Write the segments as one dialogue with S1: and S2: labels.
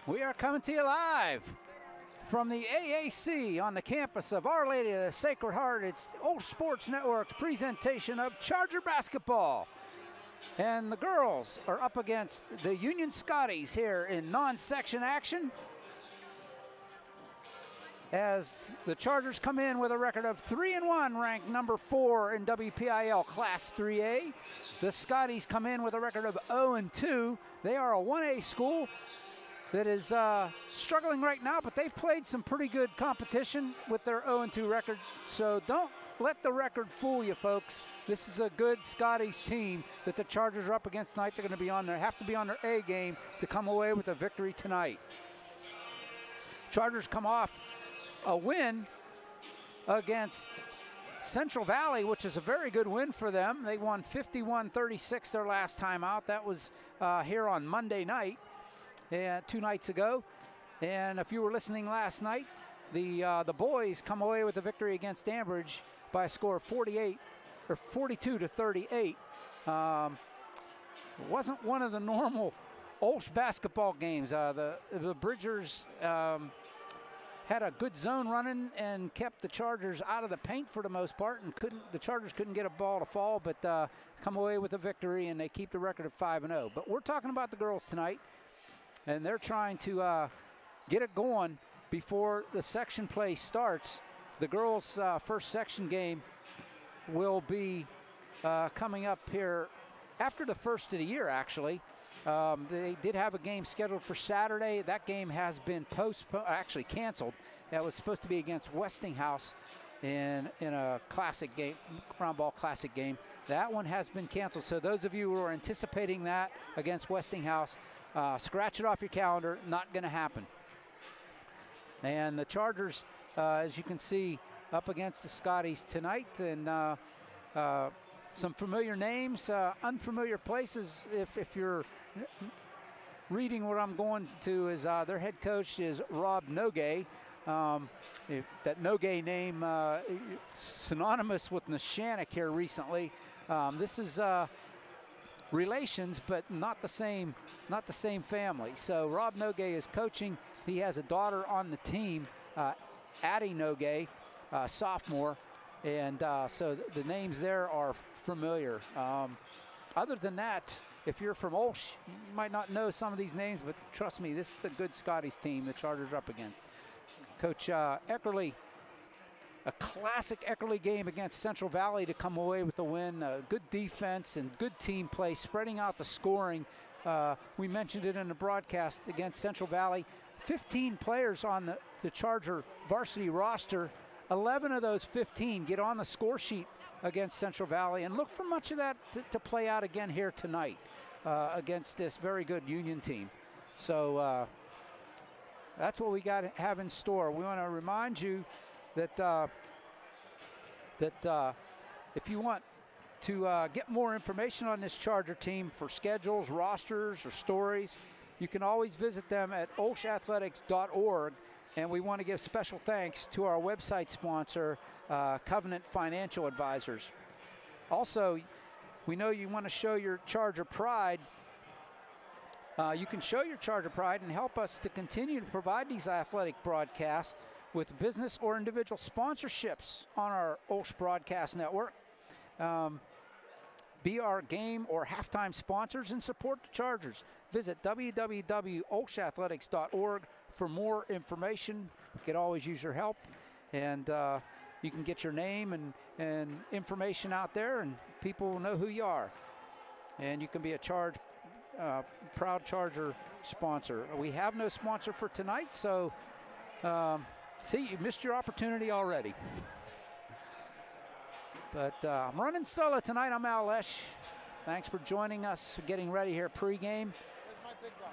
S1: We are coming to you live from the AAC on the campus of Our Lady of the Sacred Heart. It's OLSH Sports Network's presentation of Charger basketball. And the girls are up against the Union Scotties here in non-section action, as the Chargers come in with a record of 3-1, ranked number 4 in WPIL Class 3A. The Scotties come in with a record of 0-2. They are a 1A school that is struggling right now, but they've played some pretty good competition with their 0-2 record. So don't let the record fool you, folks. This is a good Scotties team that the Chargers are up against tonight. They're going to be on have to be on their A game to come away with a victory tonight. Chargers come off a win against Central Valley, which is a very good win for them. They won 51-36 their last time out. That was here on Monday night, 2 nights ago. And if you were listening last night, the boys come away with a victory against Ambridge by a score of 42-38. It wasn't one of the normal OLSH basketball games. The Bridgers had a good zone running and kept the Chargers out of the paint for the most part, and the Chargers couldn't get a ball to fall, but come away with a victory, and they keep the record of 5-0. But we're talking about the girls tonight, and they're trying to get it going before the section play starts. The girls' first section game will be coming up here after the first of the year, actually. They did have a game scheduled for Saturday. That game has been actually canceled. That was supposed to be against Westinghouse in a classic game, Crown Ball Classic game. That one has been canceled. So those of you who are anticipating that against Westinghouse, scratch it off your calendar. Not going to happen. And the Chargers, as you can see, up against the Scotties tonight, and some familiar names, unfamiliar places. If you're reading what I'm going to, is their head coach is Rob Nogay. That Nogay name synonymous with Neshannock here recently. This is relations, but not the same family. So Rob Nogay is coaching. He has a daughter on the team, Addie Nogay, sophomore, and so the names there are familiar. Other than that, if you're from OLSH, you might not know some of these names, but trust me, this is a good Scotties team the Chargers are up against. Coach Eckerly, a classic Eckerly game against Central Valley to come away with a win. Good defense and good team play, spreading out the scoring. We mentioned it in the broadcast against Central Valley. 15 players on the Charger varsity roster. 11 of those 15 get on the score sheet against Central Valley, and look for much of that to play out again here tonight against this very good Union team. So that's what we have in store. We want to remind you that if you want to get more information on this Charger team for schedules, rosters, or stories, you can always visit them at olshathletics.org. And we want to give special thanks to our website sponsor, Covenant Financial Advisors. Also, we know you want to show your Charger pride. You can show your Charger pride and help us to continue to provide these athletic broadcasts with business or individual sponsorships on our OLSH Broadcast Network. Be our game or halftime sponsors and support the Chargers. Visit www.olshathletics.org for more information. We could always use your help, and you can get your name and information out there, and people will know who you are. And you can be a proud Charger sponsor. We have no sponsor for tonight, so see, you missed your opportunity already. But I'm running solo tonight. I'm OLSH. Thanks for joining us, getting ready here pregame.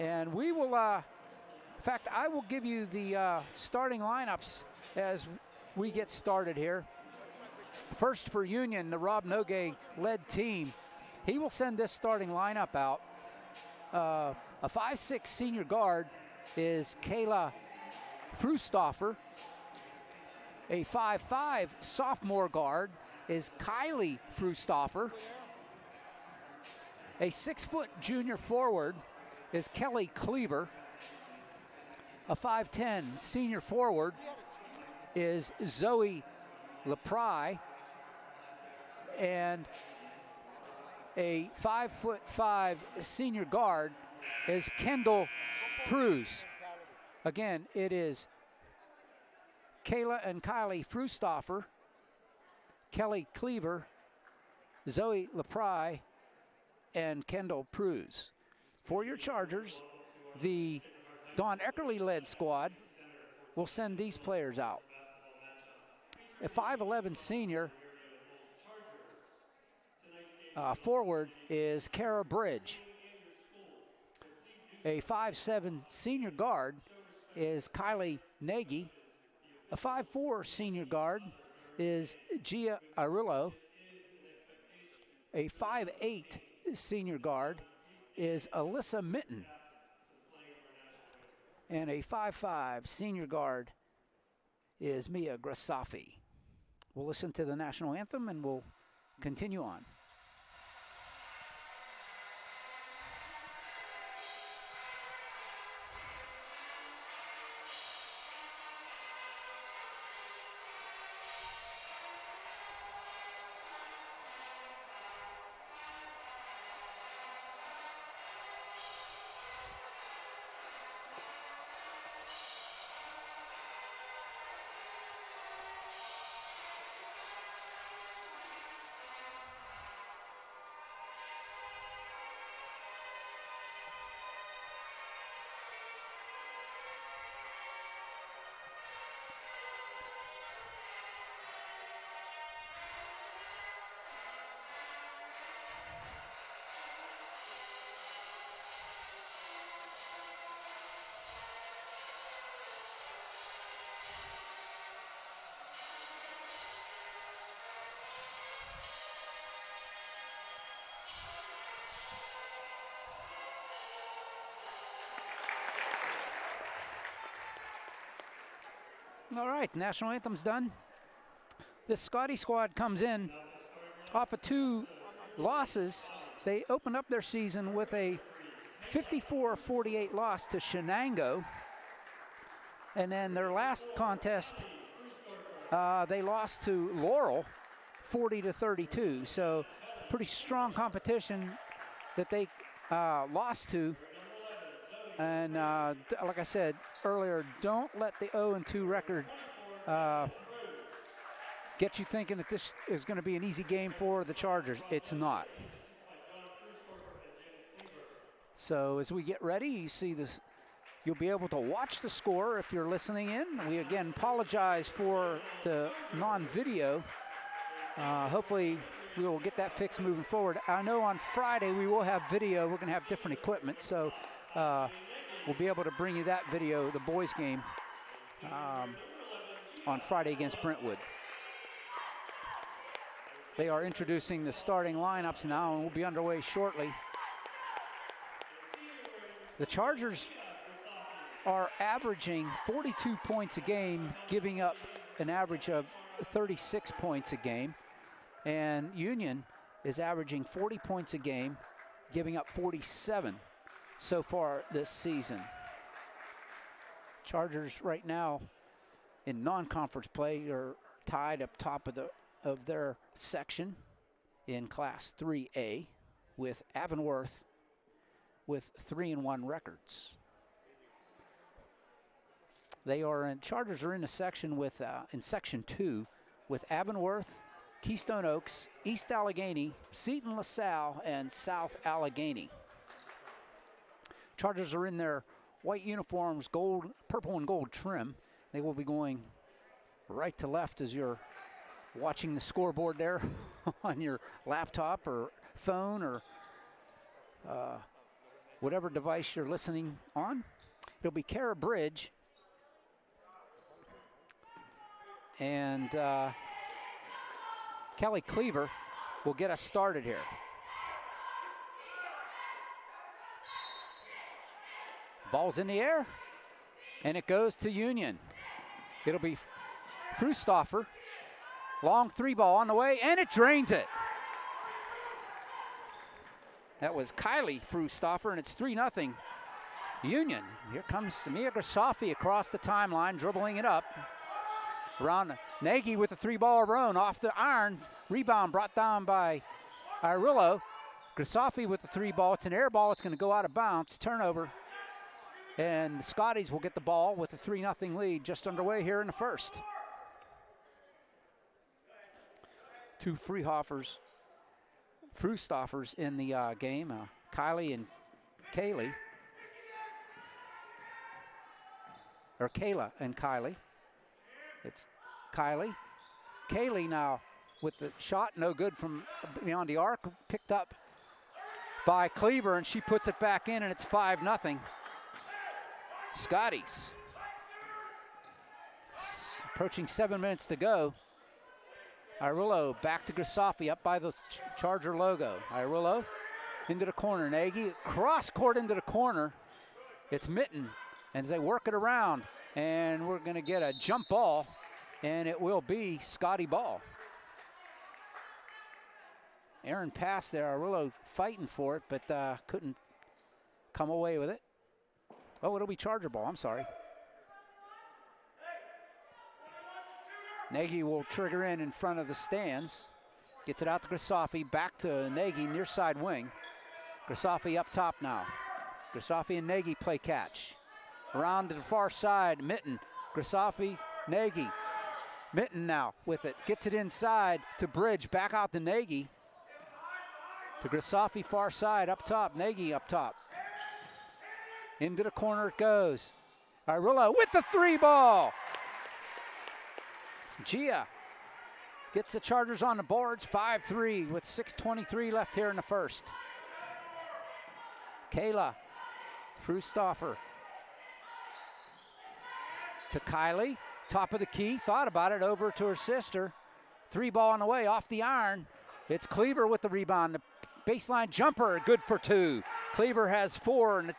S1: And we will, in fact, I will give you the starting lineups as we get started here. First for Union, the Rob Nogay-led team. He will send this starting lineup out. A 5'6" senior guard is Kayla Frustoffer. A 5'5" sophomore guard is Kylie Frustoffer. A 6-foot junior forward is Kelly Cleaver. A 5'10" senior forward is Zoe LePry, and a 5'5" senior guard is Kendall Pruse. Again, it is Kayla and Kylie Frustoffer, Kelly Cleaver, Zoe LePry, and Kendall Pruse. For your Chargers, the Dawn Eckerly-led squad will send these players out. A 5'11" senior forward is Kara Bridge. A 5'7" senior guard is Kylie Nagy. A 5'4" senior guard is Gia Arillo. A 5'8" senior guard is Alyssa Mitten. And a 5'5" senior guard is Mia Grasafi. We'll listen to the national anthem and we'll continue on. All right, national anthem's done. This Scotty squad comes in off of 2 losses. They opened up their season with a 54-48 loss to Shenango. And then their last contest, they lost to Laurel 40-32. So pretty strong competition that they lost to. And like I said earlier, don't let the 0-2 record get you thinking that this is going to be an easy game for the Chargers. It's not. So as we get ready, you see this. You'll be able to watch the score if you're listening in. We again apologize for the non-video. Hopefully we will get that fixed moving forward. I know on Friday we will have video. We're going to have different equipment, so we'll be able to bring you that video, the boys game, on Friday against Brentwood. They are introducing the starting lineups now, and we'll be underway shortly. The Chargers are averaging 42 points a game, giving up an average of 36 points a game. And Union is averaging 40 points a game, giving up 47 so far this season. Chargers right now in non-conference play are tied up top of their section in Class 3A with Avonworth with 3-1 records. Chargers are in a section with in Section 2 with Avonworth, Keystone Oaks, East Allegheny, Seton LaSalle, and South Allegheny. Chargers are in their white uniforms, purple and gold trim. They will be going right to left as you're watching the scoreboard there on your laptop or phone or whatever device you're listening on. It'll be Kara Bridge and Kelly Cleaver will get us started here. Ball's in the air, and it goes to Union. It'll be Frustoffer. Long 3-ball on the way, and it drains it. That was Kylie Frustoffer, and it's 3-0 Union. Here comes Mia Grisafi across the timeline, dribbling it up. Around Nagy with a 3-ball of her own off the iron. Rebound brought down by Irillo. Grisafi with the 3-ball. It's an air ball. It's going to go out of bounds. Turnover. And the Scotties will get the ball with a 3-0 lead just underway here in the first. Two Frustoffers in the game, Kylie and Kaylee. Or Kayla and Kylie. It's Kylie. Kaylee now with the shot, no good from beyond the arc, picked up by Cleaver, and she puts it back in, and it's 5-0. Scotties. Approaching 7 minutes to go. Irillo back to Grisafi, up by the Charger logo. Irillo into the corner. Nagy cross court into the corner. It's Mitten, and they work it around, and we're going to get a jump ball, and it will be Scotty ball. Aaron passed there. Irillo fighting for it, but couldn't come away with it. Oh, it'll be Charger ball. I'm sorry. Nagy will trigger in front of the stands. Gets it out to Grisafi. Back to Nagy, near side wing. Grisafi up top now. Grisafi and Nagy play catch. Around to the far side, Mitten. Grisafi, Nagy. Mitten now with it. Gets it inside to Bridge. Back out to Nagy. To Grisafi, far side, up top. Nagy up top. Into the corner it goes. Irillo with the 3-ball. Gia gets the Chargers on the boards, 5-3 with 6:23 left here in the first. Kayla Frustoffer to Kylie, top of the key, thought about it, over to her sister. 3-ball on the way, off the iron. It's Cleaver with the rebound. The baseline jumper, good for 2. Cleaver has 4, and the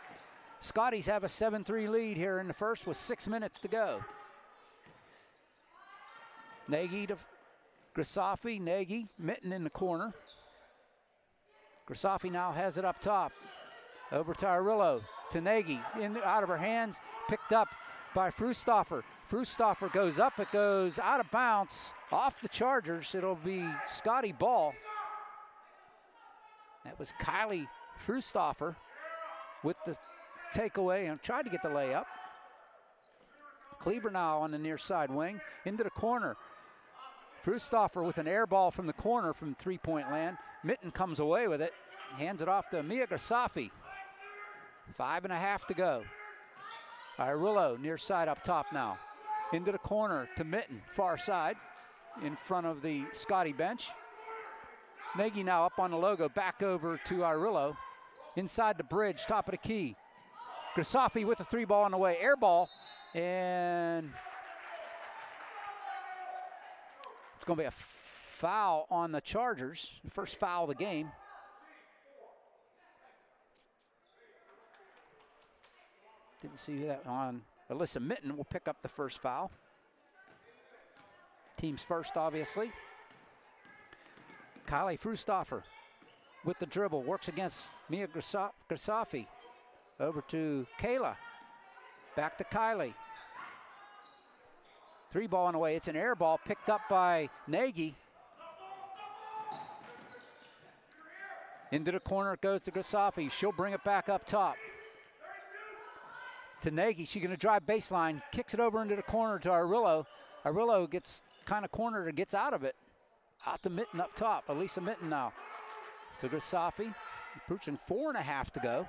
S1: Scotties have a 7-3 lead here in the first with 6 minutes to go. Nagy to Grisafi, Nagy, Mitten in the corner. Grisafi now has it up top. Over to Irillo, to Nagy, out of her hands, picked up by Frustoffer. Frustoffer goes up, it goes out of bounds, off the Chargers. It'll be Scotty ball. That was Kylie Frustoffer with the takeaway and tried to get the layup. Cleaver now on the near side wing, into the corner. Frustoffer with an air ball from the corner from 3-point land. Mitten comes away with it, hands it off to Mia Grisafi. 5.5 to go. Irillo near side up top now. Into the corner to Mitten, far side, in front of the Scotty bench. Nagy now up on the logo, back over to Irillo. Inside the Bridge, top of the key. Grisafi with the 3-ball on the way, air ball, and it's going to be a foul on the Chargers, the first foul of the game. Didn't see that on. Alyssa Mitten will pick up the first foul. Team's first, obviously. Kylie Frustoffer with the dribble, works against Mia Grisafi. Over to Kayla. Back to Kylie. 3-ball on the way. It's an air ball picked up by Nagy. Into the corner it goes to Grisafi. She'll bring it back up top. To Nagy. She's going to drive baseline. Kicks it over into the corner to Irillo. Irillo gets kind of cornered and gets out of it. Out to Mitten up top. Elisa Mitten now. To Grisafi. Approaching 4.5 to go.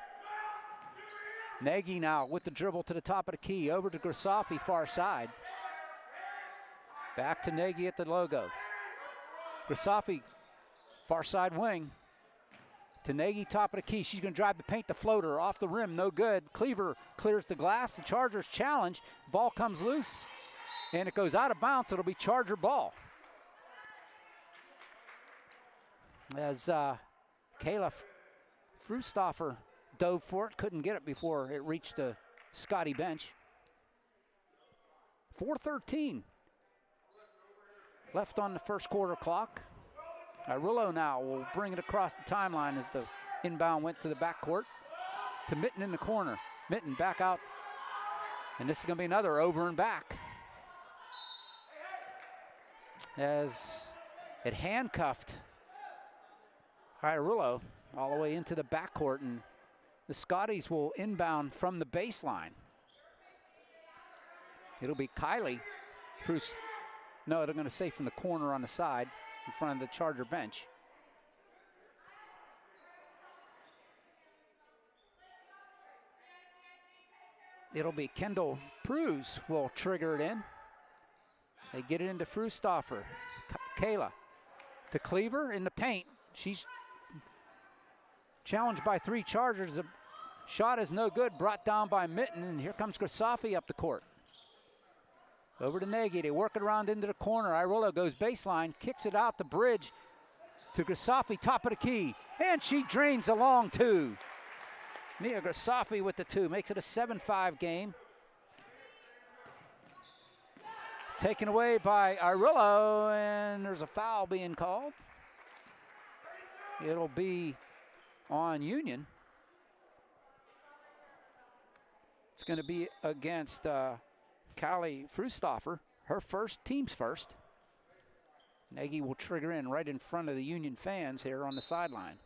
S1: Nagy now with the dribble to the top of the key. Over to Grisafi, far side. Back to Nagy at the logo. Grisafi, far side wing. To Nagy, top of the key. She's going to drive the paint, the floater off the rim, no good. Cleaver clears the glass. The Chargers challenge. Ball comes loose, and it goes out of bounds. It'll be Charger ball. As Kayla Frustoffer dove for it, couldn't get it before it reached the Scotty bench. 4:13 left on the first quarter clock. Irillo now will bring it across the timeline as the inbound went to the backcourt. To Mitten in the corner. Mitten back out. And this is going to be another over and back, as it handcuffed Iarrillo all the way into the backcourt, and the Scotties will inbound from the baseline. It'll be Kylie through, no, they're going to say from the corner on the side in front of the Charger bench. It'll be Kendall Pruse will trigger it in. They get it into Frustoffer. Kayla to Cleaver in the paint. She's challenged by 3 Chargers. The shot is no good, brought down by Mitten, and here comes Grisafi up the court. Over to Nagy, they work it around into the corner. Iarrillo goes baseline, kicks it out the bridge to Grisafi, top of the key, and she drains a long 2. Mia Grisafi with the 2, makes it a 7-5 game. Taken away by Iarrillo, and there's a foul being called. It'll be on Union. It's going to be against Callie Frustoffer, her first, team's first. Nagy will trigger in right in front of the Union fans here on the sideline.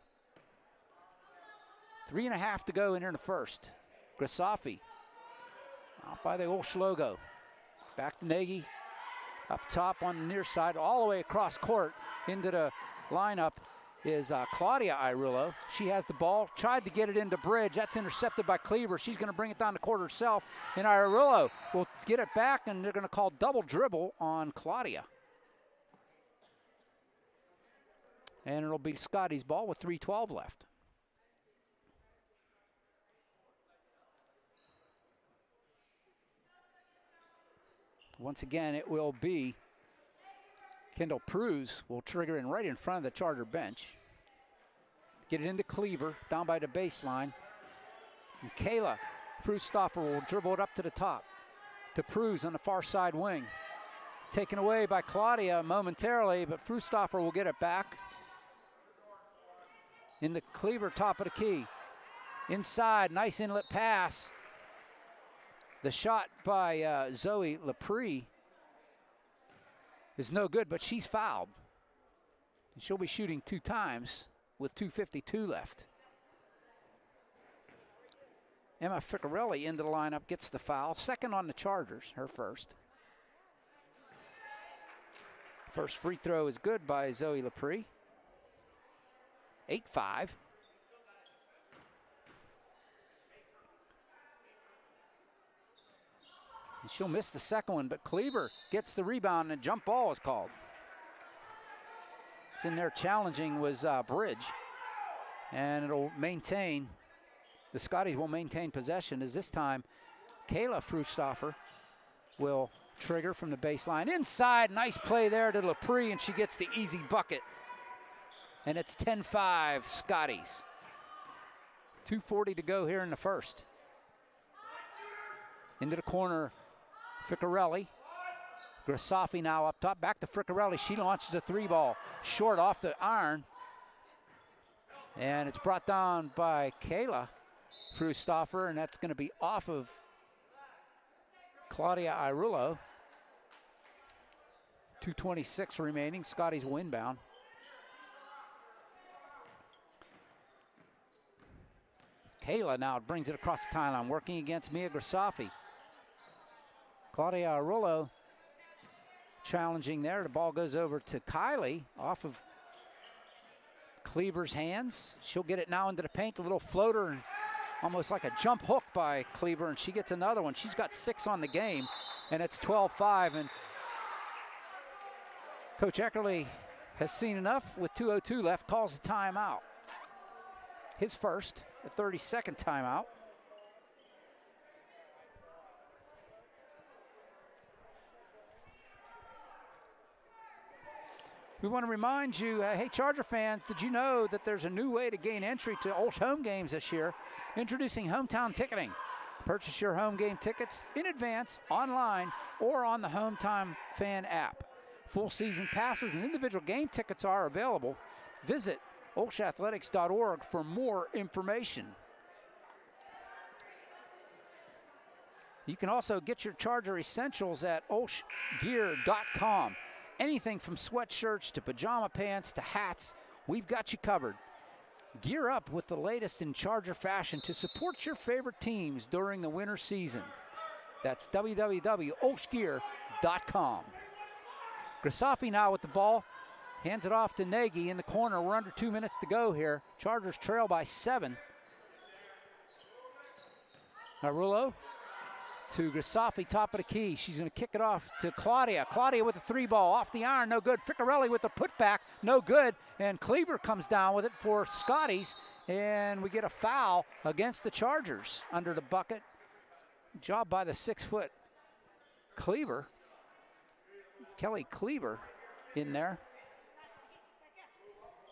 S1: 3.5 to go in here in the first. Grisafi out by the OLSH logo. Back to Nagy. Up top on the near side, all the way across court into the lineup is Claudia Iarrillo. She has the ball, tried to get it into Bridge. That's intercepted by Cleaver. She's going to bring it down the court herself, and Iarrillo will get it back, and they're going to call double dribble on Claudia. And it'll be Scotty's ball with 3:12 left. Once again, it will be Kendall Pruse will trigger in right in front of the Charger bench. Get it into Cleaver, down by the baseline. And Kayla Frustoffer will dribble it up to the top to Pruse on the far side wing. Taken away by Claudia momentarily, but Frustoffer will get it back. Into Cleaver, top of the key. Inside, nice inlet pass. The shot by Zoe Lepre is no good, but she's fouled. And she'll be shooting 2 times with 2:52 left. Emma Ficcarelli into the lineup, gets the foul. Second on the Chargers, her first. First free throw is good by Zoe Lepre. 8-5. And she'll miss the second one, but Cleaver gets the rebound, and a jump ball is called. It's in there challenging was Bridge. And it'll maintain, the Scotties will maintain possession, as this time Kayla Frustoffer will trigger from the baseline. Inside, nice play there to Lepre, and she gets the easy bucket. And it's 10-5 Scotties. 2:40 to go here in the first. Into the corner, Ficcarelli. Grisafi now up top, back to Ficcarelli. She launches a 3-ball, short off the iron. And it's brought down by Kayla Frustoffer, and that's going to be off of Claudia Iarrillo. 2:26 remaining, Scotties will inbound. Kayla now brings it across the timeline, working against Mia Grisafi. Claudia Iarrillo challenging there. The ball goes over to Kylie off of Cleaver's hands. She'll get it now into the paint, a little floater, and almost like a jump hook by Cleaver, and she gets another one. She's got 6 on the game, and it's 12-5. And Coach Eckerly has seen enough with 2:02 left, calls a timeout. His first, the 32nd timeout. We want to remind you, hey Charger fans, did you know that there's a new way to gain entry to OLSH home games this year? Introducing Hometown Ticketing. Purchase your home game tickets in advance, online, or on the Hometown Fan app. Full season passes and individual game tickets are available. Visit olshathletics.org for more information. You can also get your Charger essentials at OLSHgear.com. Anything from sweatshirts to pajama pants to hats, we've got you covered. Gear up with the latest in Charger fashion to support your favorite teams during the winter season. That's www.olshgear.com. Grisafi now with the ball. Hands it off to Nagy in the corner. We're under 2 minutes to go here. Chargers trail by 7. Arullo to Grisafi, top of the key. She's going to kick it off to Claudia. Claudia with the 3-ball, off the iron, no good. Ficcarelli with the putback, no good. And Cleaver comes down with it for Scotty's. And we get a foul against the Chargers under the bucket. Job by the 6-foot Cleaver. Kelly Cleaver in there.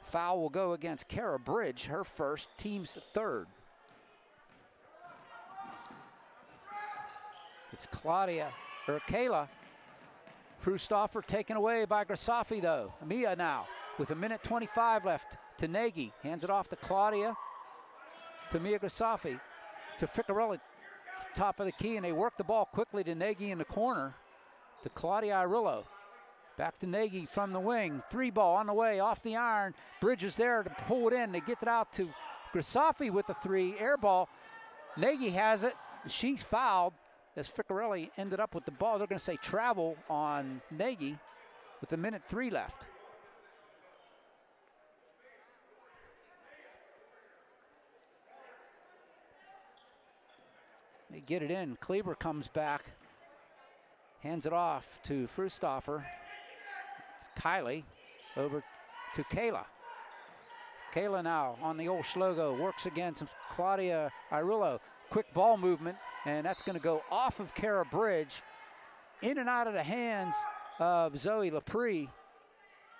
S1: Foul will go against Kara Bridge, her first, team's third. It's Kayla Frustoffer taken away by Grisafi though. Mia now with 1:25 left to Nagy. Hands it off to Claudia, to Mia Grisafi, to Ficcarelli, top of the key, and they work the ball quickly to Nagy in the corner, to Claudia Arillo. Back to Nagy from the wing. 3-ball on the way, off the iron. Bridge is there to pull it in. They get it out to Grisafi with the 3. Air ball. Nagy has it. She's fouled as Ficcarelli ended up with the ball. They're going to say travel on Nagy with 1:03 left. They get it in. Cleaver comes back. Hands it off to Frustoffer. It's Kylie over to Kayla. Kayla now on the OLSH logo, works against Claudia Arillo. Quick ball movement, and that's going to go off of Kara Bridge, in and out of the hands of Zoe Laprie.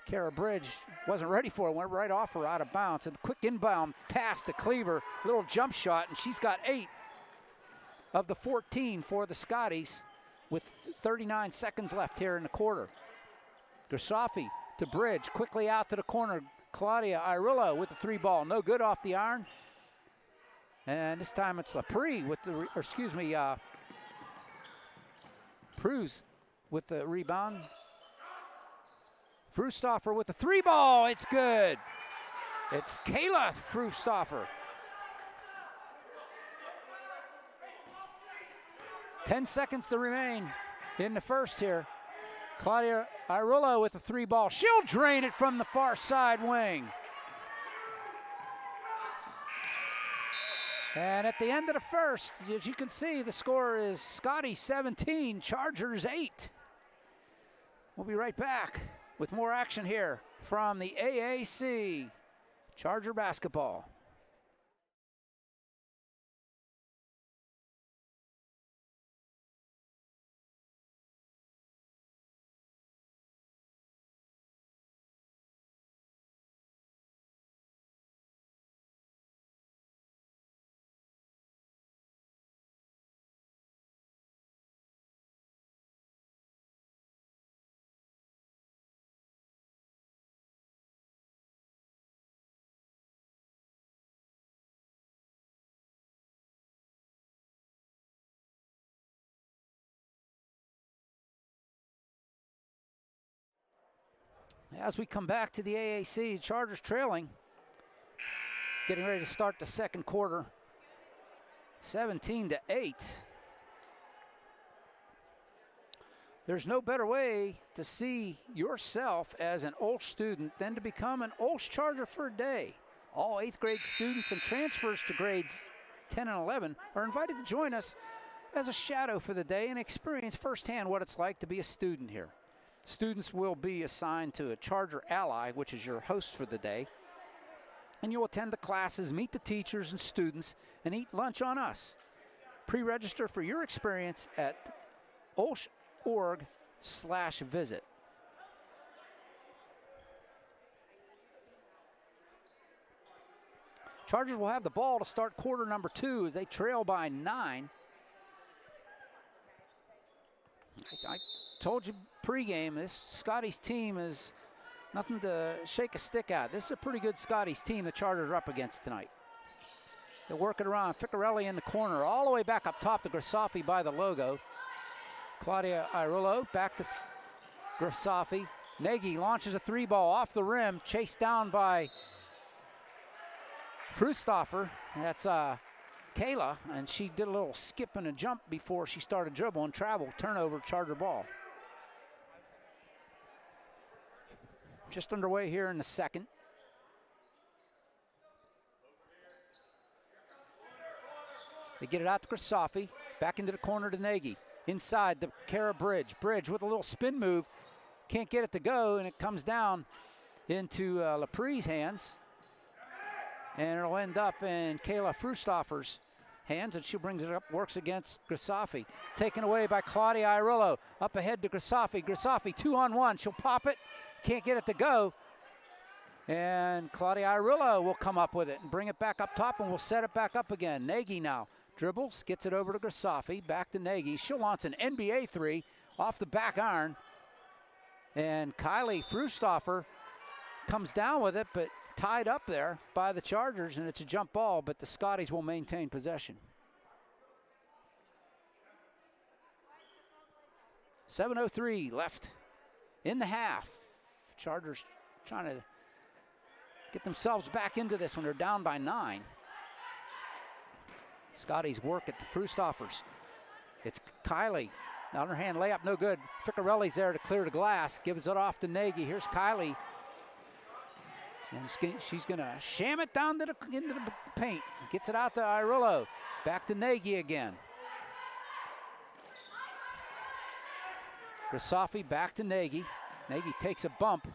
S1: Kara Bridge wasn't ready for it, went right off her out of bounds. And quick inbound pass to Cleaver, little jump shot, and she's got 8 of the 14 for the Scotties with 39 seconds left here in the quarter. Grisafi to Bridge, quickly out to the corner. Claudia Arillo with the 3-ball, no good off the iron. And this time it's Laprie with the, Pruz with the rebound. Frustoffer with the 3-ball, it's good. It's Kayla Frustoffer. 10 seconds to remain in the first here. Claudia Arillo with the 3-ball. She'll drain it from the far side wing. And at the end of the first, as you can see, the score is Scotty 17, Chargers 8. We'll be right back with more action here from the AAC Charger basketball. As we come back to the AAC, Chargers trailing, getting ready to start the second quarter, 17-8. There's no better way to see yourself as an OLSH student than to become an OLSH Charger for a day. All 8th grade students and transfers to grades 10 and 11 are invited to join us as a shadow for the day and experience firsthand what it's like to be a student here. Students will be assigned to a Charger ally, which is your host for the day, and you'll attend the classes, meet the teachers and students, and eat lunch on us. Pre-register for your experience at olsh.org/visit. Chargers will have the ball to start quarter number 2 as they trail by 9. I told you pregame, this Scotty's team is nothing to shake a stick at. This is a pretty good Scotty's team the Chargers are up against tonight. They work it around. Ficarelli in the corner, all the way back up top to Grisafi by the logo. Claudia Irillo back to Grisafi. Nagy launches a 3-ball off the rim, chased down by Frustoffer. That's Kayla, and she did a little skip and a jump before she started dribbling. Travel, turnover, Charger ball. Just underway here in the second. They get it out to Grisafi, back into the corner to Nagy. Inside the Kara Bridge. Bridge with a little spin move. Can't get it to go, and it comes down into Lapree's hands. And it'll end up in Kayla Frustoffer's hands, and she brings it up, works against Grisafi. Taken away by Claudia Irillo. Up ahead to Grisafi. Grisafi 2-on-1. She'll pop it. Can't get it to go. And Claudia Irillo will come up with it and bring it back up top, and we'll set it back up again. Nagy now dribbles, gets it over to Grisafi, back to Nagy. She'll launch an NBA 3 off the back iron. And Kylie Frustoffer comes down with it, but tied up there by the Chargers, and it's a jump ball, but the Scotties will maintain possession. 7:03 left in the half. Chargers trying to get themselves back into this when they're down by 9. Scotties work at the Frustoffers. It's Kylie. On her hand, layup no good. Ficarelli's there to clear the glass. Gives it off to Nagy. Here's Kylie. And she's going to sham it down into the paint. Gets it out to Irillo. Back to Nagy again. Grisafi back to Nagy. Nagy takes a bump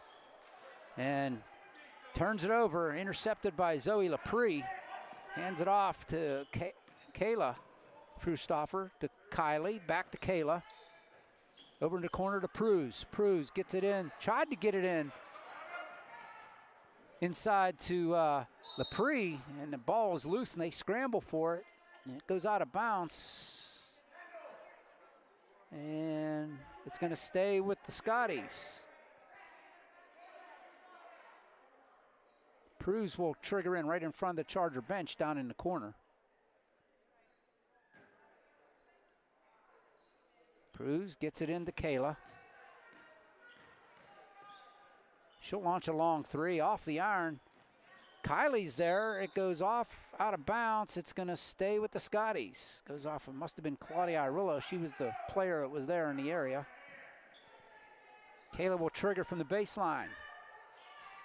S1: and turns it over. Intercepted by Zoe Lapree. Hands it off to Kayla Frustoffer to Kylie. Back to Kayla. Over in the corner to Pruz. Pruz gets it in. Tried to get it in. Inside to Lapree, and the ball is loose, and they scramble for it. And it goes out of bounds. And it's going to stay with the Scotties. Pruz will trigger in right in front of the Charger bench down in the corner. Pruz gets it into Kayla. She'll launch a long 3 off the iron. Kylie's there. It goes off out of bounds. It's going to stay with the Scotties. Goes off. It must have been Claudia Irillo. She was the player that was there in the area. Kayla will trigger from the baseline.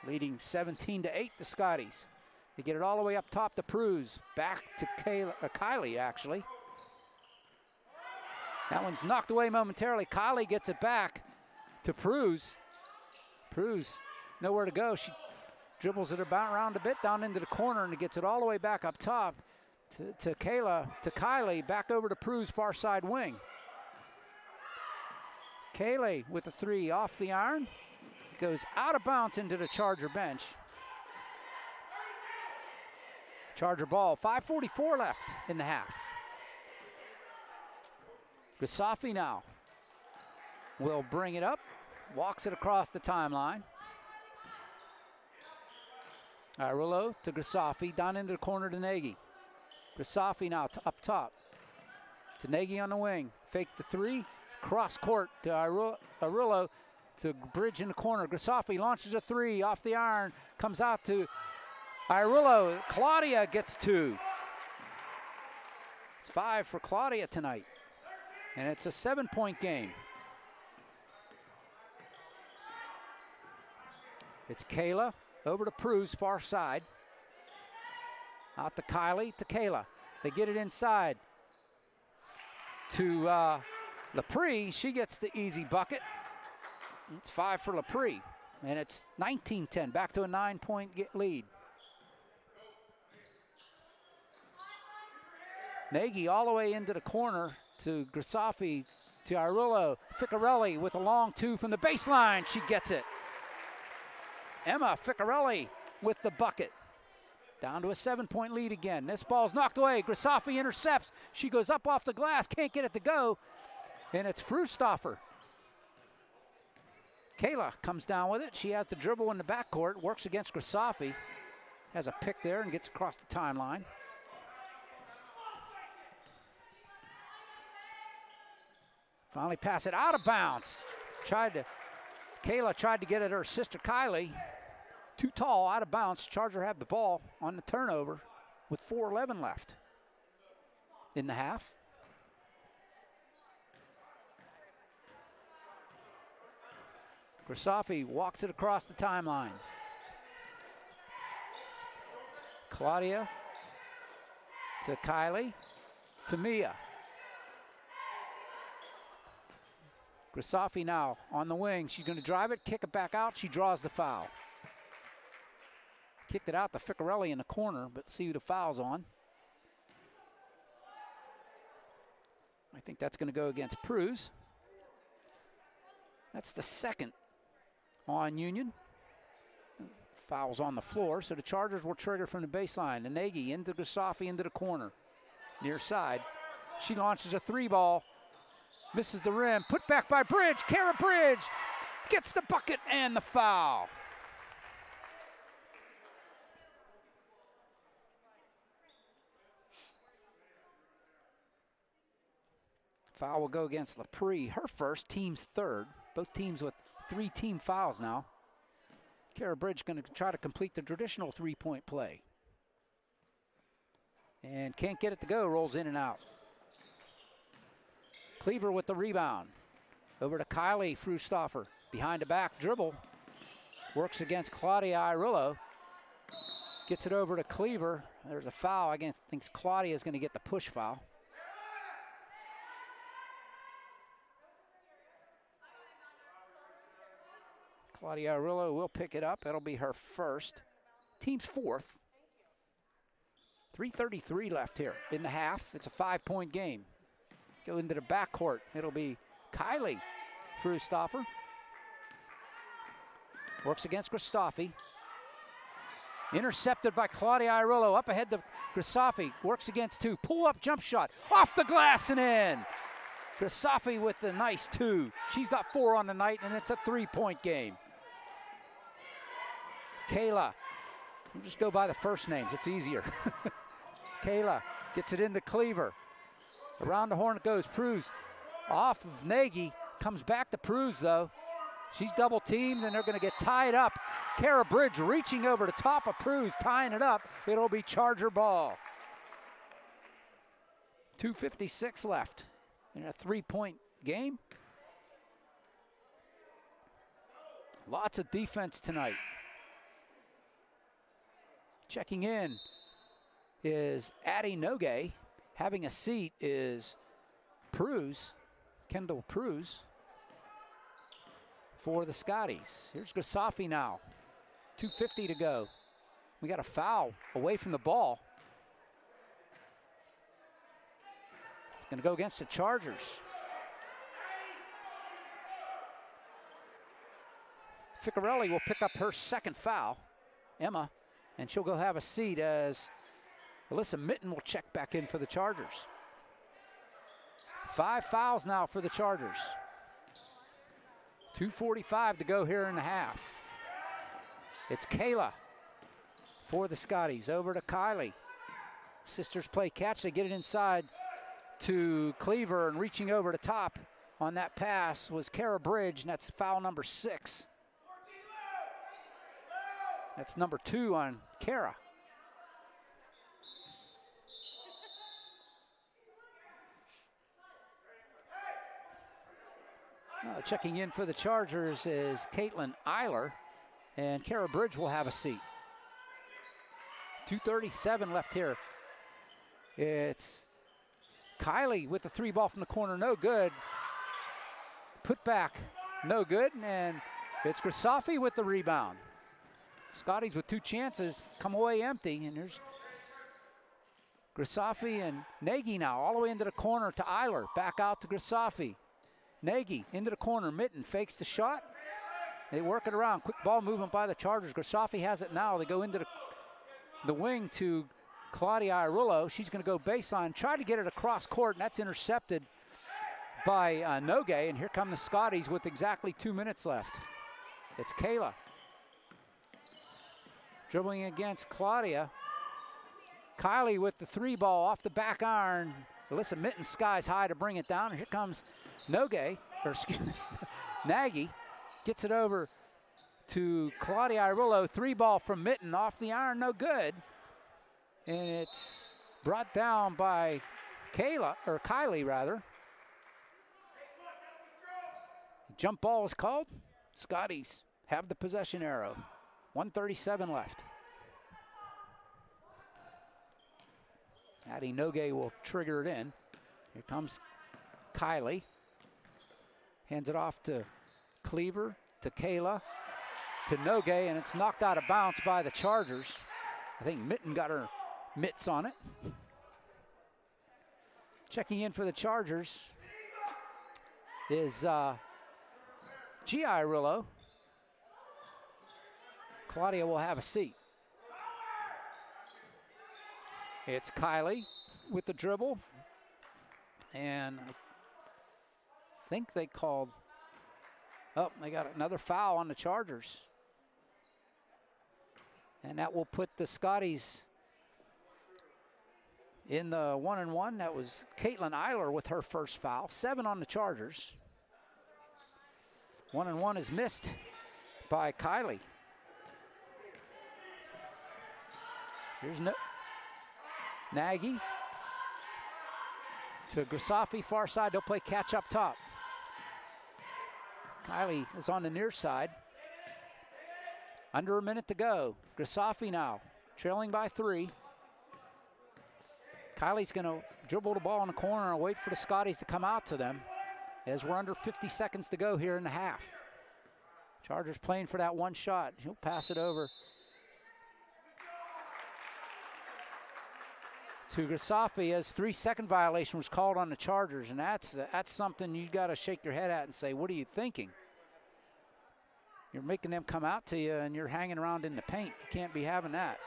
S1: Leading 17-8, the Scotties. They get it all the way up top to Pruz. Back to Kylie, actually. That one's knocked away momentarily. Kylie gets it back to Pruz. Pruz, nowhere to go. She dribbles it about around a bit down into the corner, and it gets it all the way back up top to Kylie, back over to Pruz, far side wing. Kylie with a 3 off the iron. Goes out of bounds into the Charger bench. Charger ball, 5:44 left in the half. Grisafi now will bring it up, walks it across the timeline. Irillo to Grisafi, down into the corner to Nagy. Grisafi now up top to Nagy on the wing. Fake the 3, cross court to Irillo to Bridge in the corner. Grisafi launches a 3 off the iron, comes out to Irillo. Claudia gets 2. It's 5 for Claudia tonight. And it's a 7-point game. It's Kayla over to Pruz, far side. Out to Kylie, to Kayla. They get it inside to Lapree. She gets the easy bucket. It's 5 for Lapree. And it's 19-10, back to a 9-point lead. Nagy all the way into the corner to Grisafi, to Irillo. Ficarelli with a long 2 from the baseline. She gets it. Emma Ficarelli with the bucket. Down to a 7-point lead again. This ball's knocked away. Grisafi intercepts. She goes up off the glass, can't get it to go. And it's Frustoffer. Kayla comes down with it. She has the dribble in the backcourt, works against Grisafi. Has a pick there and gets across the timeline. Finally pass it out of bounds. Kayla tried to get at her sister Kylie. Too tall, out of bounds. Charger have the ball on the turnover with 4:11 left in the half. Grisafi walks it across the timeline. Claudia to Kylie to Mia. Grisafi now on the wing. She's going to drive it, kick it back out. She draws the foul. Kicked it out to Ficarelli in the corner, but see who the foul's on. I think that's going to go against Pruz. That's the second on Union. Foul's on the floor, so the Chargers will trigger from the baseline. And Nagy into Grisafi into the corner, near side. She launches a 3-ball, misses the rim, put back by Bridge. Kara Bridge gets the bucket and the foul. Foul will go against LaPree, her first, team's third. Both teams with 3 team fouls now. Kara Bridge going to try to complete the traditional 3-point play. And can't get it to go, rolls in and out. Cleaver with the rebound. Over to Kylie Frustoffer. Behind the back dribble. Works against Claudia Irillo. Gets it over to Cleaver. There's a foul. I think Claudia is going to get the push foul. Claudia Arillo will pick it up. That'll be her first. Team's fourth. 3:33 left here in the half. It's a 5-point game. Go into the backcourt. It'll be Kylie Frustoffer. Works against Grisafi. Intercepted by Claudia Irillo. Up ahead to Grisafi. Works against 2. Pull-up jump shot. Off the glass and in. Grisafi with the nice 2. She's got 4 on the night, and it's a 3-point game. Kayla. We'll just go by the first names. It's easier. Kayla gets it into Cleaver. Around the horn it goes. Pruz off of Nagy. Comes back to Pruz, though. She's double teamed, and they're going to get tied up. Kara Bridge reaching over the top of Pruz, tying it up. It'll be Charger ball. 2:56 left in a 3-point game. Lots of defense tonight. Checking in is Addie Noge. Having a seat is Pruz, Kendall Pruz, for the Scotties. Here's Grisafi now. 2:50 to go. We got a foul away from the ball. It's going to go against the Chargers. Ficarelli will pick up her second foul, Emma, and she'll go have a seat as Alyssa Mitten will check back in for the Chargers. 5 fouls now for the Chargers. 2:45 to go here in the half. It's Kayla for the Scotties. Over to Kylie. Sisters play catch. They get it inside to Cleaver, and reaching over the top on that pass was Kara Bridge, and that's foul number 6. That's number 2 on Kara. Checking in for the Chargers is Caitlin Eiler, and Kara Bridge will have a seat. 2:37 left here. It's Kylie with the 3-ball from the corner, no good. Put back, no good, and it's Grisafi with the rebound. Scotties with 2 chances, come away empty, and there's Grisafi and Nagy now, all the way into the corner to Eiler, back out to Grisafi. Nagy into the corner, Mitten fakes the shot. They work it around, quick ball movement by the Chargers. Grisafi has it now. They go into the wing to Claudia Irillo. She's going to go baseline, try to get it across court, and that's intercepted by Noge. And here come the Scotties with exactly 2 minutes left. It's Kayla dribbling against Claudia. Kylie with the 3-ball off the back iron. Alyssa Mitten skies high to bring it down. And here comes Nagy. Gets it over to Claudia Irillo. 3-ball from Mitten off the iron, no good. And it's brought down by Kylie rather. Jump ball is called. Scotties have the possession arrow. 1:37 left. Addie Nogue will trigger it in. Here comes Kylie. Hands it off to Cleaver, to Kayla, to Nogue, and it's knocked out of bounds by the Chargers. I think Mitten got her mitts on it. Checking in for the Chargers is G. Irillo. Claudia will have a seat. It's Kylie with the dribble. And I think they called, they got another foul on the Chargers. And that will put the Scotties in the 1-and-1. That was Caitlin Eiler with her first foul. 7 on the Chargers. 1-and-1 is missed by Kylie. Here's Nagy to Grisafi, far side. They'll play catch up top. Kylie is on the near side. Under a minute to go. Grisafi now trailing by 3. Kylie's going to dribble the ball in the corner and wait for the Scotties to come out to them as we're under 50 seconds to go here in the half. Chargers playing for that one shot. He'll pass it over to Grisafi as 3-second violation was called on the Chargers, and that's something you got to shake your head at and say, what are you thinking? You're making them come out to you and you're hanging around in the paint. You can't be having that.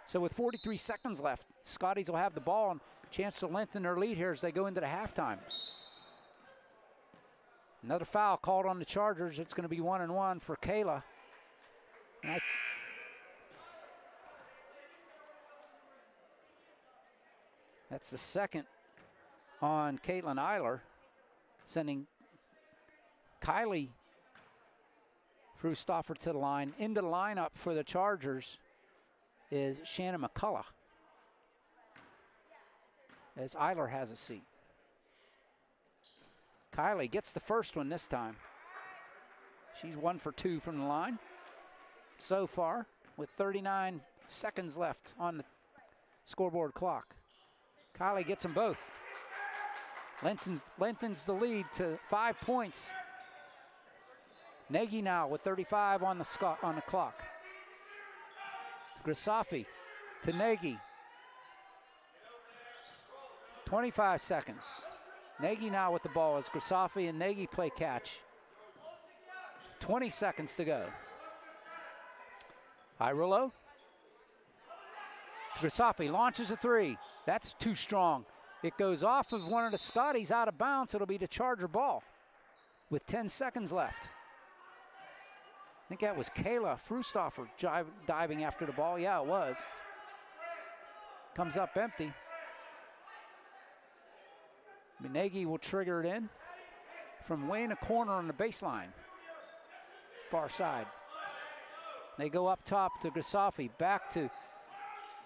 S1: So with 43 seconds left, Scotties will have the ball and chance to lengthen their lead here as they go into the halftime. Another foul called on the Chargers. It's going to be 1-and-1 for Kayla. And that's the second on Caitlin Eiler, sending Kylie Frustoffer to the line. Into the lineup for the Chargers is Shannon McCullough, as Eiler has a seat. Kylie gets the first one this time. She's 1 for 2 from the line so far, with 39 seconds left on the scoreboard clock. Kylie gets them both. Lengthens the lead to 5 points. Nagy now with 35 on the clock. Grisafi to Nagy. 25 seconds. Nagy now with the ball as Grisafi and Nagy play catch. 20 seconds to go. Irillo. Grisafi launches a 3. That's too strong. It goes off of one of the Scotties out of bounds. It'll be the Charger ball with 10 seconds left. I think that was Kayla Frustoffer diving after the ball. Yeah, it was. Comes up empty. Nagy will trigger it in from way in the corner on the baseline. Far side. They go up top to Grisafi. Back to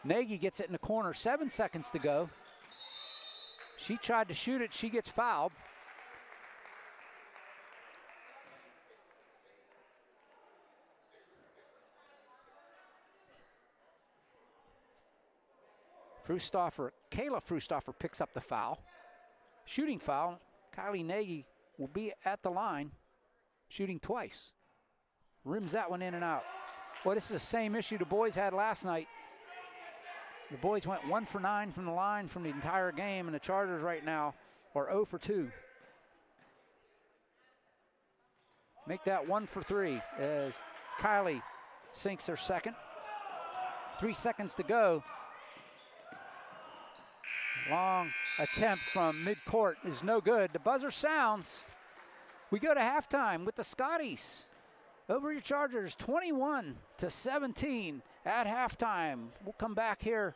S1: Nagy, gets it in the corner. 7 seconds to go. She tried to shoot it. She gets fouled. Kayla Frustoffer picks up the foul. Shooting foul. Kylie Nagy will be at the line, shooting twice. Rims that one in and out. Well, this is the same issue the boys had last night. The boys went 1 for 9 from the line from the entire game, and the Chargers right now are 0 for 2. Make that 1 for 3 as Kylie sinks her second. 3 seconds to go. Long attempt from midcourt is no good. The buzzer sounds. We go to halftime with the Scotties over your Chargers, 21-17 at halftime. We'll come back here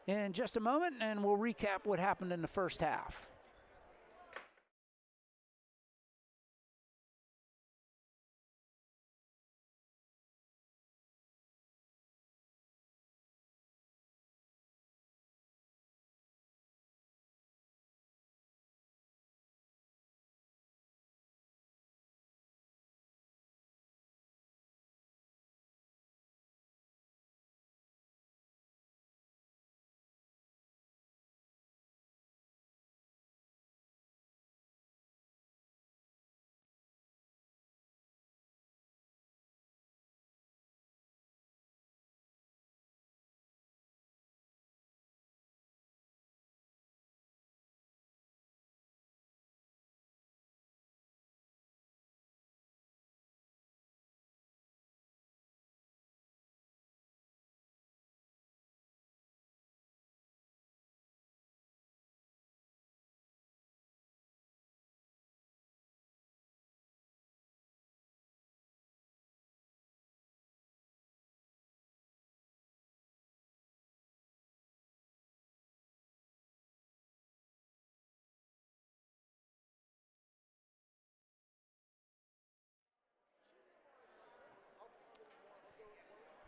S1: in just a moment, and we'll recap what happened in the first half.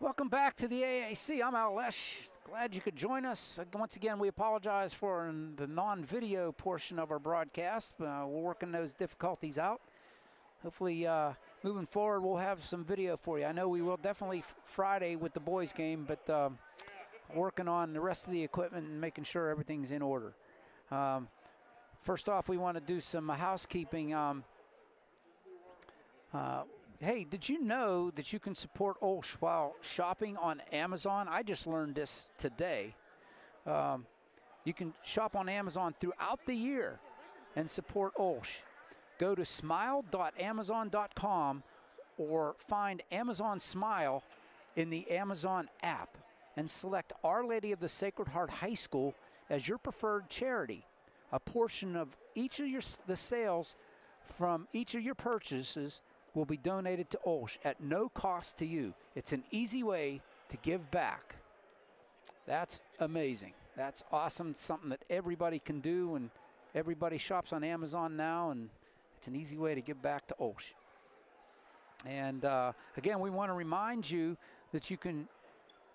S1: Welcome back to the AAC. I'm OLSH. Glad you could join us. Once again, we apologize for the non-video portion of our broadcast. We're working those difficulties out. Hopefully, moving forward, we'll have some video for you. I know we will definitely Friday with the boys game, but working on the rest of the equipment and making sure everything's in order. First off, we want to do some housekeeping. Hey, did you know that you can support OLSH while shopping on Amazon? I just learned this today. You can shop on Amazon throughout the year and support OLSH. Go to smile.amazon.com or find Amazon Smile in the Amazon app and select Our Lady of the Sacred Heart High School as your preferred charity. A portion of each of the sales from each of your purchases will be donated to OLSH at no cost to you. It's an easy way to give back. That's amazing. That's awesome. It's something that everybody can do, and everybody shops on Amazon now, and it's an easy way to give back to OLSH. And again, we want to remind you that you can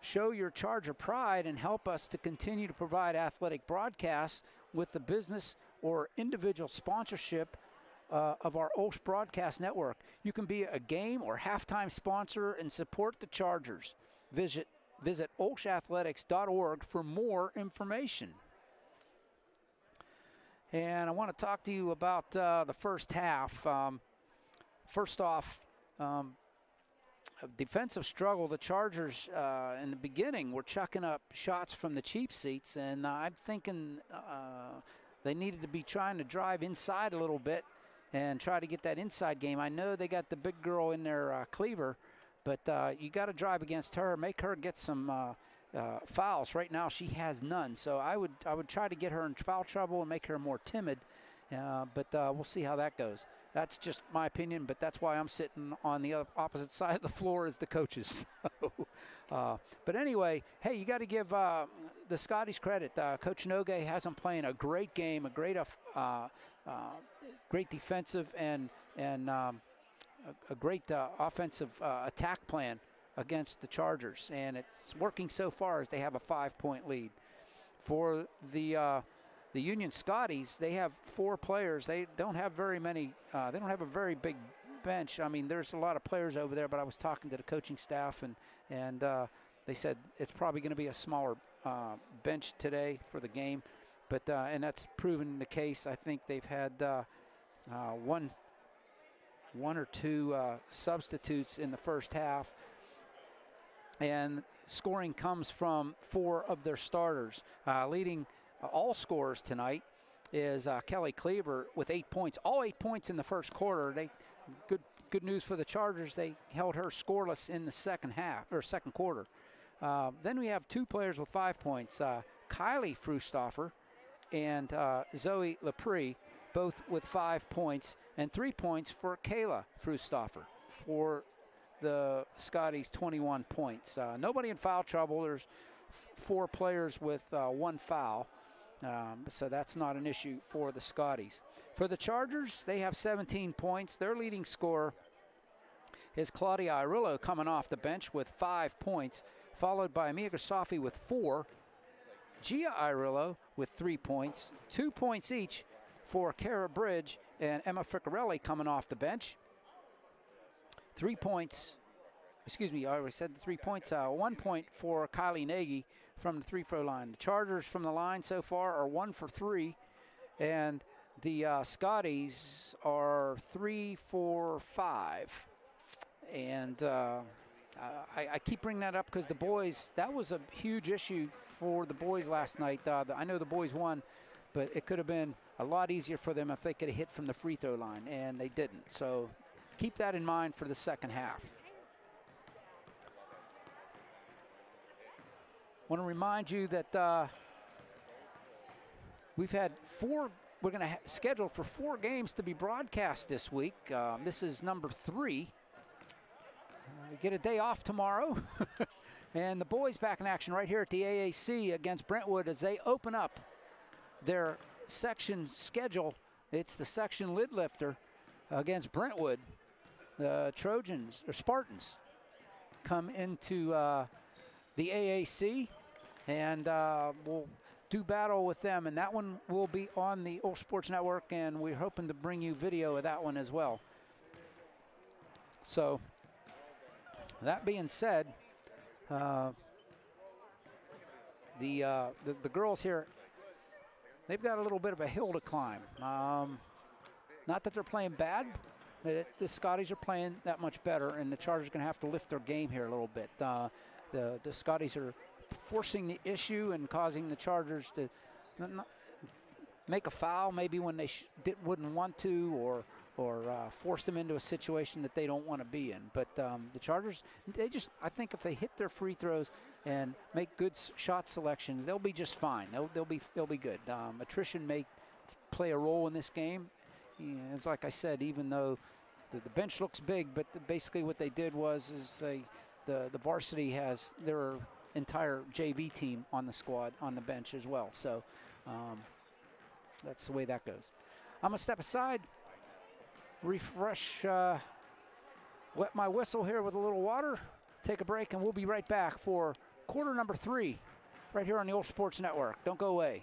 S1: show your Charger pride and help us to continue to provide athletic broadcasts with the business or individual sponsorship of our OLSH broadcast network. You can be a game or halftime sponsor and support the Chargers. Visit olshathletics.org for more information. And I want to talk to you about the first half. First off, a defensive struggle. The Chargers in the beginning were chucking up shots from the cheap seats, and I'm thinking they needed to be trying to drive inside a little bit and try to get that inside game. I know they got the big girl in there, Cleaver, but you got to drive against her, make her get some fouls. Right now she has none, so I would try to get her in foul trouble and make her more timid, but we'll see how that goes. That's just my opinion, but that's why I'm sitting on the opposite side of the floor as the coaches. But anyway, hey, you got to give the Scotties credit. Coach Nogue has them playing a great game, a great defensive and a great offensive attack plan against the Chargers, and it's working so far as they have a 5-point lead. For the Union Scotties, they have 4 players. They don't have very many. They don't have a very big bench. I mean, there's a lot of players over there, but I was talking to the coaching staff, and they said it's probably going to be a smaller bench today for the game. But and that's proven the case. I think they've had one or two substitutes in the first half, and scoring comes from 4 of their starters. Leading all scorers tonight is Kelly Cleaver with 8 points. All 8 points in the first quarter. Good news for the Chargers. They held her scoreless in the second quarter. Then we have 2 players with 5 points. Kylie Frustoffer and Zoe Lepre, both with 5 points, and 3 points for Kayla Frustoffer for the Scotties, 21 points. Nobody in foul trouble. There's 4 players with 1 foul. So that's not an issue for the Scotties. For the Chargers, they have 17 points. Their leading scorer is Claudia Irillo coming off the bench with 5 points, followed by Mia Gasafi with 4, Gia Irillo with 3 points, 2 points each for Kara Bridge and Emma Friccarelli coming off the bench. 3 points, excuse me, I already said 3 points, 1 point for Kylie Nagy from the free-throw line. The Chargers from the line so far are 1 for 3, and the Scotties are 3 for 5. And I keep bringing that up because the boys, that was a huge issue for the boys last night. I know the boys won, but it could have been a lot easier for them if they could have hit from the free throw line, and they didn't. So keep that in mind for the second half. Want to remind you that we've had 4, we're going to schedule for 4 games to be broadcast this week. This is number 3. We get a day off tomorrow. And the boys back in action right here at the AAC against Brentwood as they open up their section schedule. It's the section lid lifter against Brentwood. The Trojans, or Spartans, come into the AAC, and we'll do battle with them. And that one will be on the OLSH Sports Network, and we're hoping to bring you video of that one as well. So, that being said, the girls here, they've got a little bit of a hill to climb. Not that they're playing bad, but the Scotties are playing that much better, and the Chargers are going to have to lift their game here a little bit. The Scotties are forcing the issue and causing the Chargers to make a foul maybe when they wouldn't want to, or force them into a situation that they don't want to be in. But the Chargers, I think if they hit their free throws and make good shot selections, they'll be just fine. They'll be good. Attrition may play a role in this game. It's like I said, even though the bench looks big, but basically what they did was the varsity has their entire JV team on the squad on the bench as well. So that's the way that goes. I'm gonna step aside, refresh, wet my whistle here with a little water, take a break, and we'll be right back for quarter number 3 right here on the OLSH Sports Network. Don't go away.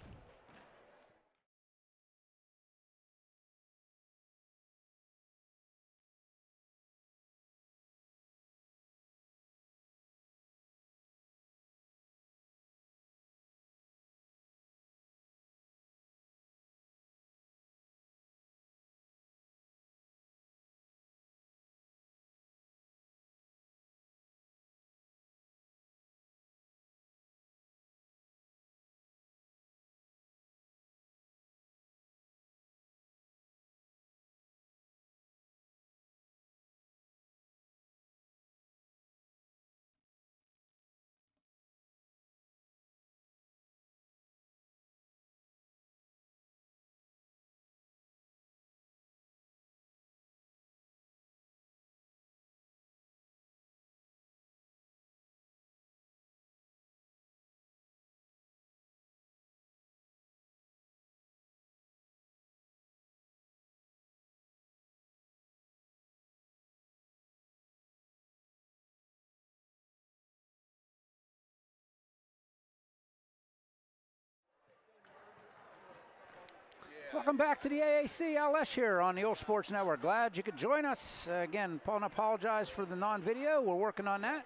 S1: Welcome back to the AAC. OLSH here on the OLSH Sports Network. Glad you could join us. Again, Paul, and apologize for the non-video. We're working on that.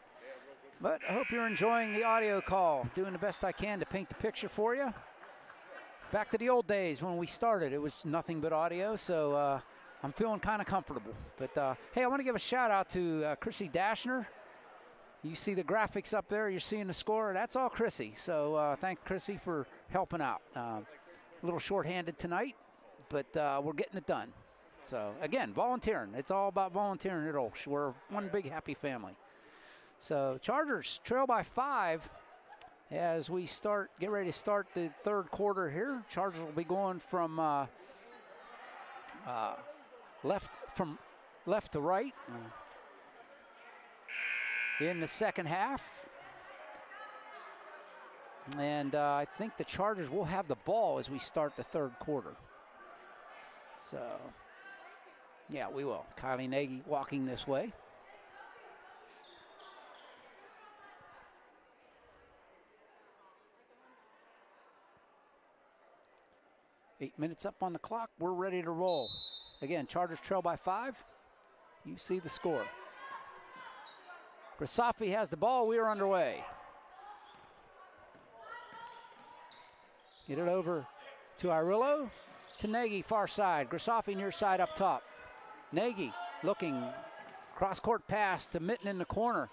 S1: But I hope you're enjoying the audio call. Doing the best I can to paint the picture for you. Back to the old days when we started, it was nothing but audio, so I'm feeling kind of comfortable. But, hey, I want to give a shout-out to Chrissy Dashner. You see the graphics up there. You're seeing the score. That's all Chrissy. So thank Chrissy for helping out. A little short-handed tonight, but we're getting it done. So, again, volunteering. It's all about volunteering at OLSH. We're one big happy family. So, Chargers trail by 5 as we get ready to start the third quarter here. Chargers will be going from left to right in the second half. And I think the Chargers will have the ball as we start the third quarter. So, yeah, we will. Kylie Nagy walking this way. Eight minutes up on the clock. We're ready to roll. Again, Chargers trail by 5. You see the score. Grisafi has the ball. We are underway. Get it over to Irillo. To Nagy, far side. Grisafi near side up top. Nagy looking. Cross-court pass to Mitten in the corner.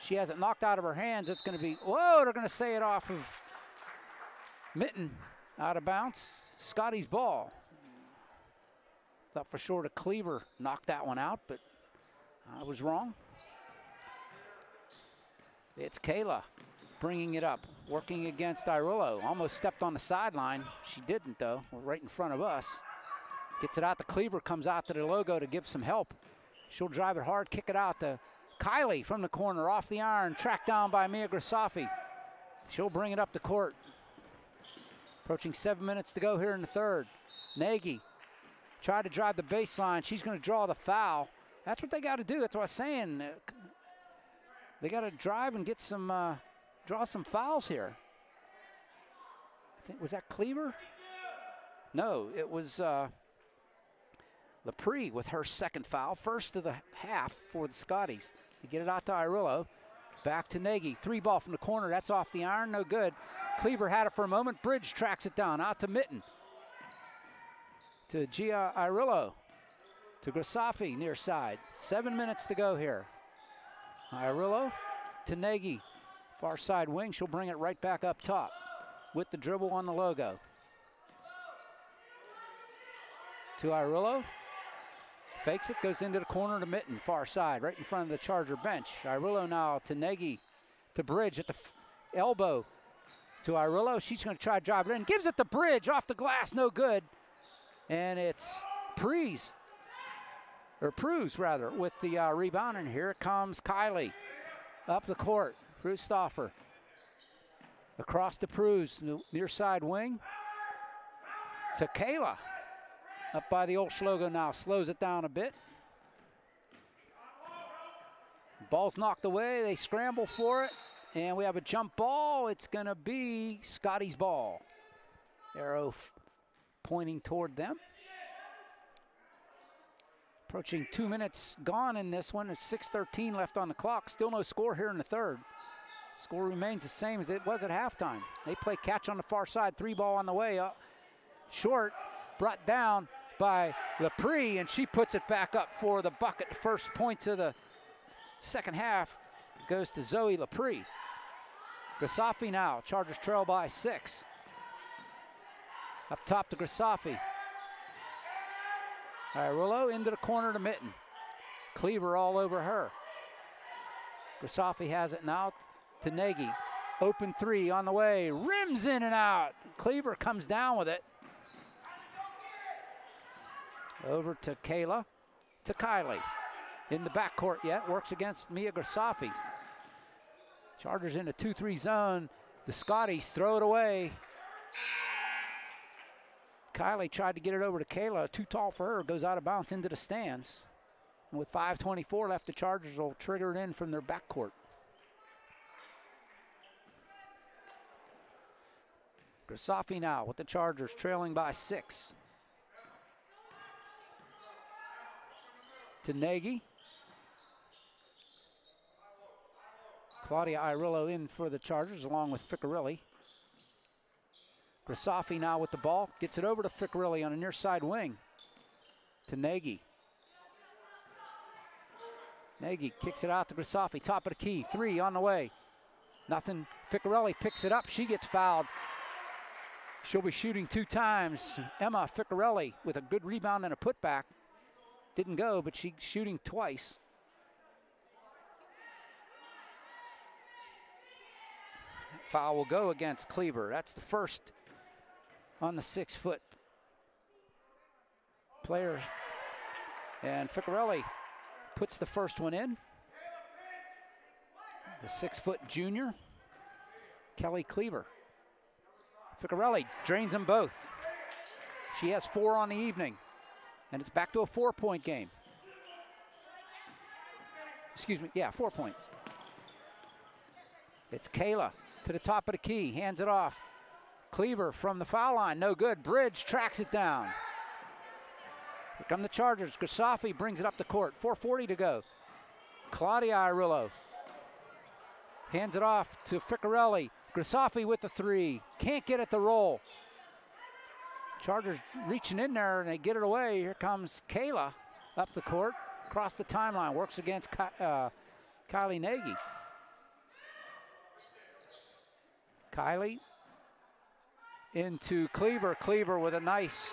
S1: She has it knocked out of her hands. It's going to be, whoa, they're going to say it off of Mitten. Out of bounds. Scotty's ball. Thought for sure that Cleaver knocked that one out, but I was wrong. It's Kayla bringing it up, working against Irillo. Almost stepped on the sideline. She didn't, though. We're right in front of us. Gets it out to Cleaver, comes out to the logo to give some help. She'll drive it hard, kick it out to Kylie from the corner, off the iron, tracked down by Mia Grisafi. She'll bring it up the court. Approaching 7 minutes to go here in the third. Nagy tried to drive the baseline. She's going to draw the foul. That's what they got to do. That's what I was saying. They got to drive and get some, draw some fouls here. I think, was that Cleaver? No, it was Lepre with her second foul. First of the half for the Scotties. To get it out to Irillo. Back to Nagy. 3-ball from the corner. That's off the iron. No good. Cleaver had it for a moment. Bridge tracks it down. Out to Mitten. To Gia Irillo. To Grisafi near side. 7 minutes to go here. Irillo to Nagy. Far side wing. She'll bring it right back up top with the dribble on the logo. To Irillo. Fakes it, goes into the corner to Mitten, far side, right in front of the Charger bench. Irillo now to Nagy, to Bridge at the elbow. To Irillo, she's going to try to drive it in. Gives it to Bridge, off the glass, no good. And it's Pruse rather, with the rebound. And here comes Kylie up the court. Prustoffer across to Pruse, near side wing. To Kayla. Up by the OLSH logo now, slows it down a bit. Ball's knocked away, they scramble for it, and we have a jump ball. It's gonna be Scotty's ball. Arrow pointing toward them. Approaching 2 minutes gone in this one. There's 6:13 left on the clock. Still no score here in the third. Score remains the same as it was at halftime. They play catch on the far side, 3-ball on the way. Short, brought down by Lepre, and she puts it back up for the bucket. The first points of the second half goes to Zoe Lepre. Grisafi now, Chargers trail by 6. Up top to Grisafi. Irillo into the corner to Mitten. Cleaver all over her. Grisafi has it now to Nagy. Open 3 on the way, rims in and out. Cleaver comes down with it. Over to Kayla, to Kylie. In the backcourt yet, works against Mia Grisafi. Chargers in a 2-3 zone. The Scotties throw it away. Kylie tried to get it over to Kayla, too tall for her, goes out of bounds into the stands. And with 5:24 left, the Chargers will trigger it in from their backcourt. Grisafi now with the Chargers trailing by 6. To Nagy. Claudia Irillo in for the Chargers along with Ficcarelli. Grisafi now with the ball. Gets it over to Ficcarelli on a near side wing. To Nagy. Nagy kicks it out to Grisafi. Top of the key. 3 on the way. Nothing. Ficcarelli picks it up. She gets fouled. She'll be shooting 2 times. Emma Ficcarelli with a good rebound and a putback. Didn't go, but she's shooting twice. Foul will go against Cleaver. That's the first on the 6-foot player. And Ficcarelli puts the first one in. The 6-foot junior. Kelly Cleaver. Ficarelli drains them both. She has 4 on the evening, and it's back to a 4-point game. Excuse me, yeah, 4 points. It's Kayla to the top of the key, hands it off. Cleaver from the foul line, no good. Bridge tracks it down. Here come the Chargers. Grisafi brings it up the court, 4:40 to go. Claudia Irillo hands it off to Ficarelli. Grisafi with the 3, can't get it to roll. Chargers reaching in there and they get it away. Here comes Kayla up the court, across the timeline, works against Kylie Nagy. Kylie into Cleaver. Cleaver with a nice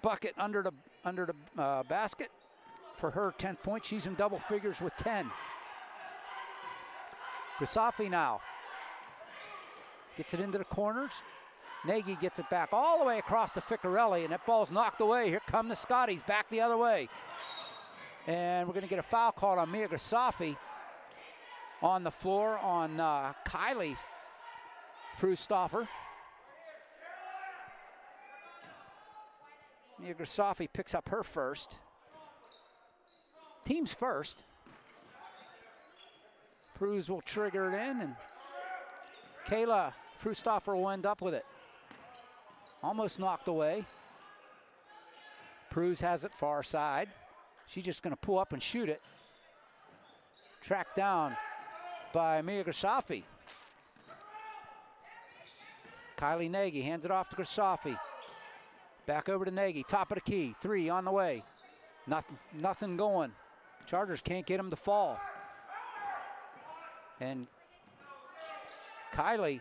S1: bucket under the basket for her 10th point. She's in double figures with 10. Grisafi now gets it into the corners. Nagy gets it back all the way across to Ficarelli, and that ball's knocked away. Here come the Scotties back the other way. And we're going to get a foul called on Mia Grisafi on the floor on Kylie Frustoffer. Mia Grisafi picks up her first. Team's first. Pruz will trigger it in, and Kayla Frustoffer will end up with it. Almost knocked away. Pruz has it far side. She's just going to pull up and shoot it. Tracked down by Mia Grisafi. Kylie Nagy hands it off to Grisafi. Back over to Nagy, top of the key. 3 on the way. Nothing going. Chargers can't get him to fall. And Kylie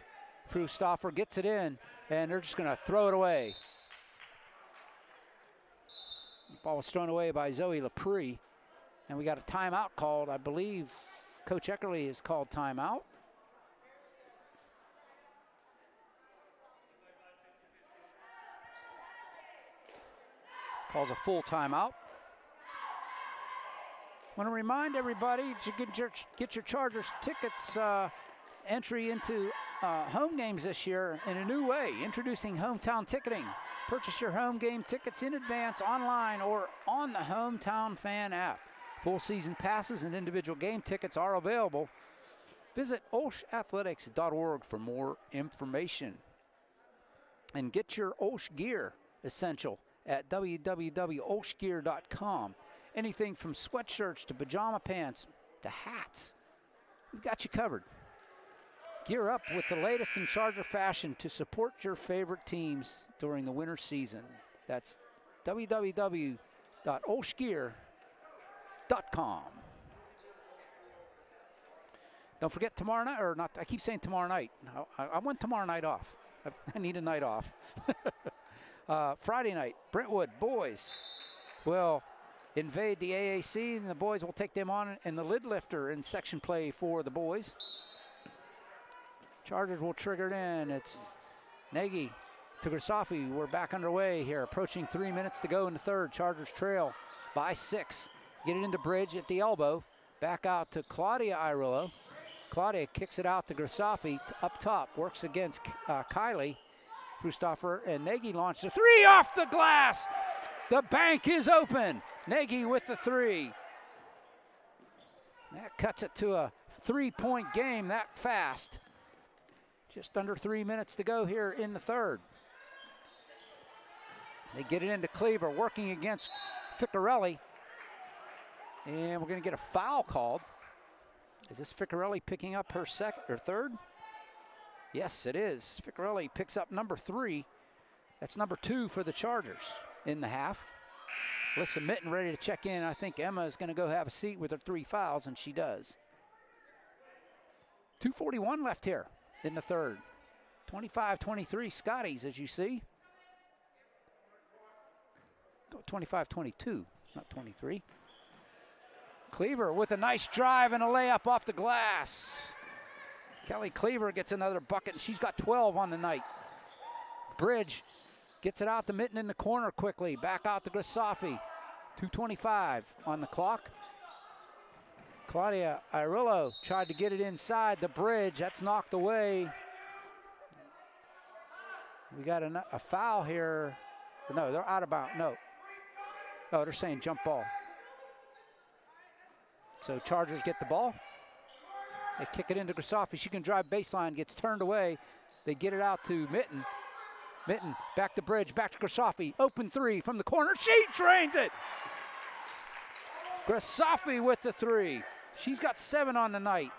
S1: Frustoffer gets it in, and they're just going to throw it away. The ball was thrown away by Zoe Laprie, and we got a timeout called. I believe Coach Eckerly has called timeout. Calls a full timeout. Want to remind everybody to get your Chargers tickets entry into home games this year in a new way. Introducing Hometown Ticketing. Purchase your home game tickets in advance online or on the Hometown Fan app. Full season passes and individual game tickets are available. Visit OLSHathletics.org for more information. And get your OLSH gear essential at www.olshgear.com. Anything from sweatshirts to pajama pants to hats, we've got you covered. Gear up with the latest in Charger fashion to support your favorite teams during the winter season. That's www.olshgear.com. Don't forget tomorrow night, or not, I keep saying tomorrow night. I want tomorrow night off. I need a night off. Friday night, Brentwood boys will invade the AAC, and the boys will take them on in the lid lifter in section play for the boys. Chargers will trigger it in. It's Nagy to Grisafi. We're back underway here, approaching 3 minutes to go in the third. Chargers trail by 6. Get it into Bridge at the elbow. Back out to Claudia Irillo. Claudia kicks it out to Grisafi up top. Works against Kylie Frustoffer, and Nagy launched a 3 off the glass. The bank is open. Nagy with the 3. That cuts it to a 3-point game that fast. Just under 3 minutes to go here in the third. They get it into Cleaver, working against Ficarelli. And we're going to get a foul called. Is this Ficarelli picking up her second or third? Yes, it is. Ficarelli picks up number 3. That's number 2 for the Chargers in the half. Alyssa Mitten ready to check in. I think Emma is going to go have a seat with her 3 fouls, and she does. 2:41 left here in the third. 25-23 Scotties, as you see. 25-22, not 23. Cleaver with a nice drive and a layup off the glass. Kelly Cleaver gets another bucket, and she's got 12 on the night. Bridge gets it out to Mitten in the corner quickly. Back out to Grisafi. 2:25 on the clock. Claudia Irillo tried to get it inside the bridge. That's knocked away. We got a foul here. No, they're out of bounds. No. Oh, they're saying jump ball. So Chargers get the ball. They kick it into Grisafi. She can drive baseline, gets turned away. They get it out to Mitten. Mitten, back to bridge, back to Grisafi. Open three from the corner. She drains it. Grisafi with the three. She's got 7 on the night.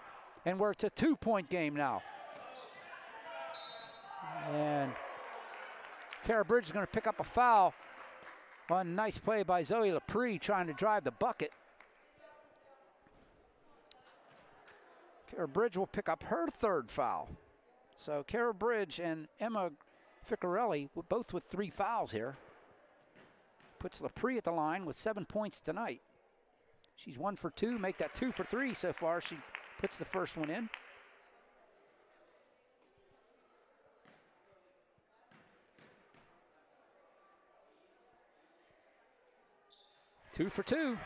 S1: And it's a 2-point game now. And Kara Bridge is going to pick up a foul on a nice play by Zoe Laprie trying to drive the bucket. Kara Bridge will pick up her 3rd foul. So Kara Bridge and Emma Ficcarelli both with 3 fouls here. Puts Laprie at the line with 7 points tonight. She's 1 for 2, make that 2 for 3 so far. She puts the first one in. Two for 2.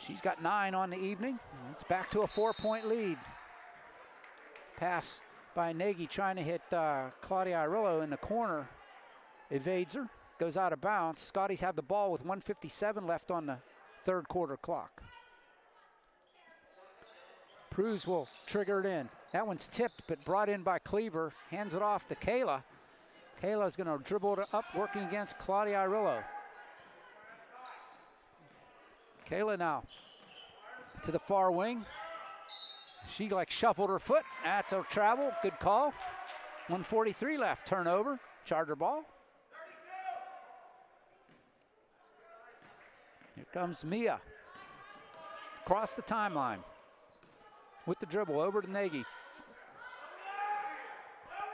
S1: She's got 9 on the evening. It's back to a 4-point lead. Pass by Nagy trying to hit Claudia Irillo in the corner. Evades her, goes out of bounds. Scotties have the ball with 1:57 left on the 3rd quarter clock. Pruz will trigger it in. That one's tipped but brought in by Cleaver. Hands it off to Kayla. Kayla's going to dribble it up, working against Claudia Irillo. Kayla now to the far wing. She shuffled her foot. That's a travel. Good call. 1:43 left. Turnover. Charger ball. Here comes Mia. Across the timeline. With the dribble over to Nagy.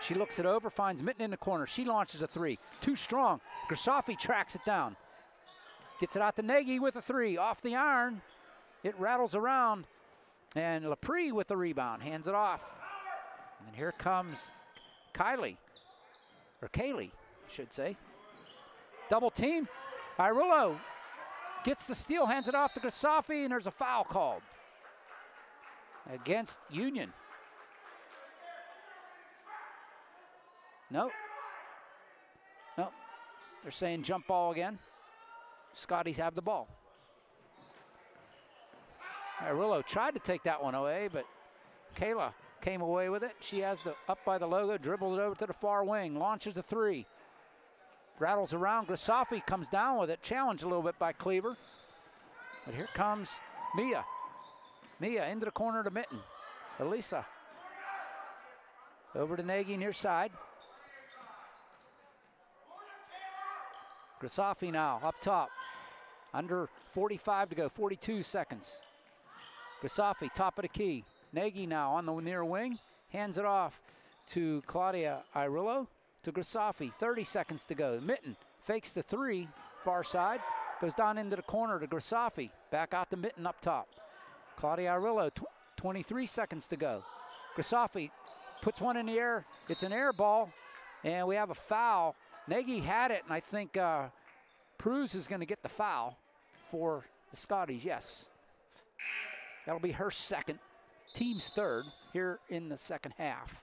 S1: She looks it over, finds Mitten in the corner. She launches a 3. Too strong. Grisafi tracks it down. Gets it out to Nagy with a 3. Off the iron. It rattles around. And Laprie with the rebound. Hands it off. And here comes Kylie. Or Kaylee, I should say. Double team. Irillo gets the steal, hands it off to Grisafi, and there's a foul called against Union. Nope. Nope. They're saying jump ball again. Scotties have the ball. Irillo tried to take that one away, but Kayla came away with it. She has the up by the logo, dribbled it over to the far wing, launches a 3. Rattles around. Grisafi comes down with it, challenged a little bit by Cleaver. But here comes Mia. Mia into the corner to Mitten. Elisa. Over to Nagy near side. Grisafi now up top. Under 45 to go, 42 seconds. Grisafi, top of the key. Nagy now on the near wing. Hands it off to Claudia Irillo. To Grisafi, 30 seconds to go. Mitten fakes the 3, far side. Goes down into the corner to Grisafi. Back out to Mitten up top. Claudia Irillo, 23 seconds to go. Grisafi puts one in the air. It's an air ball, and we have a foul. Nagy had it, and I think Pruz is going to get the foul for the Scotties, yes. That'll be her 2nd, team's 3rd here in the 2nd half.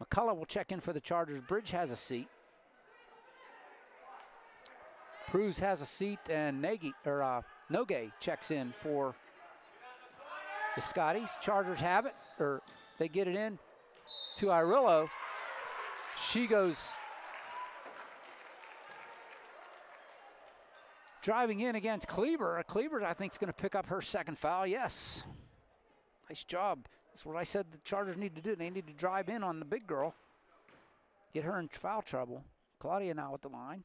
S1: McCullough will check in for the Chargers. Bridge has a seat. Pruz has a seat, and Nogue checks in for the Scotties. Chargers have it, or they get it in to Irillo. She goes driving in against Cleaver. Cleaver, I think, is going to pick up her 2nd foul. Yes. Nice job. That's what I said the Chargers need to do. They need to drive in on the big girl, get her in foul trouble. Claudia now at the line,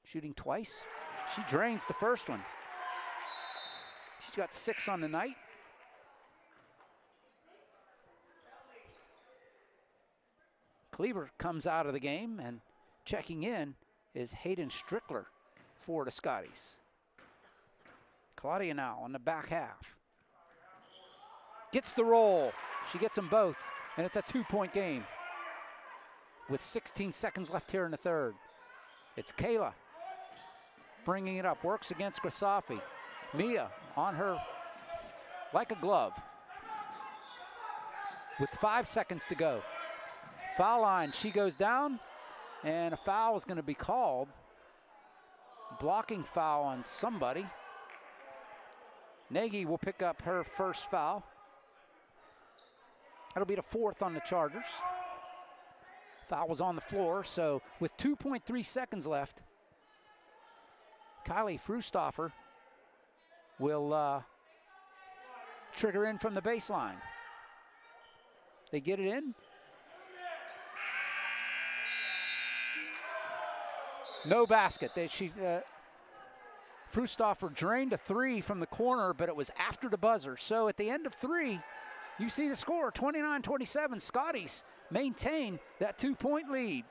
S1: shooting twice. She drains the first one. She's got 6 on the night. Cleaver comes out of the game, and checking in is Hayden Strickler for the Scotties. Claudia now on the back half. Gets the roll. She gets them both, and it's a 2-point game with 16 seconds left here in the 3rd. It's Kayla. bringing it up, works against Grisafi. Mia on her like a glove. With 5 seconds to go. Foul line, she goes down, and a foul is going to be called. Blocking foul on somebody. Nagy will pick up her first foul. That'll be the 4th on the Chargers. Foul was on the floor, so with 2.3 seconds left, Kylie Frustoffer will trigger in from the baseline. They get it in. No basket. Frustoffer drained a 3 from the corner, but it was after the buzzer. So at the end of 3, you see the score, 29-27. Scotties maintain that 2-point lead.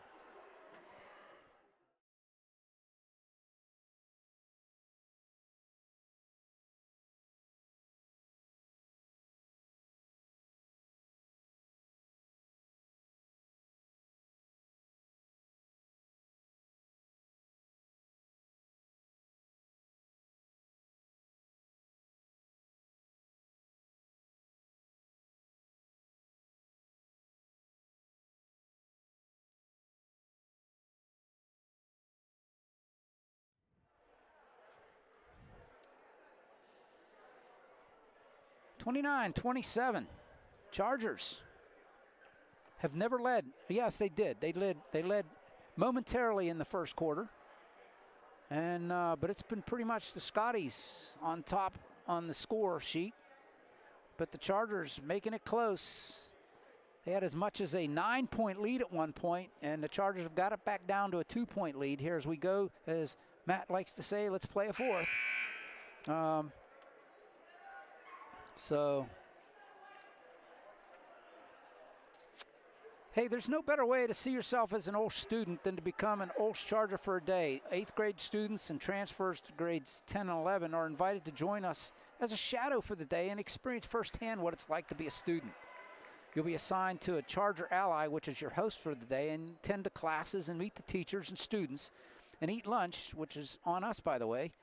S1: (29-27). Chargers have never led. Yes, they did. They led momentarily in the first quarter, and but it's been pretty much the Scotties on top on the score sheet. But the Chargers making it close. They had as much as a 9-point lead at one point, and the Chargers have got it back down to a 2-point lead here as we go. As Matt likes to say, let's play a 4th. So, hey, there's no better way to see yourself as an OLSH student than to become an OLSH Charger for a day. 8th grade students and transfers to grades 10 and 11 are invited to join us as a shadow for the day and experience firsthand what it's like to be a student. You'll be assigned to a Charger ally, which is your host for the day, and attend to classes and meet the teachers and students and eat lunch, which is on us, by the way.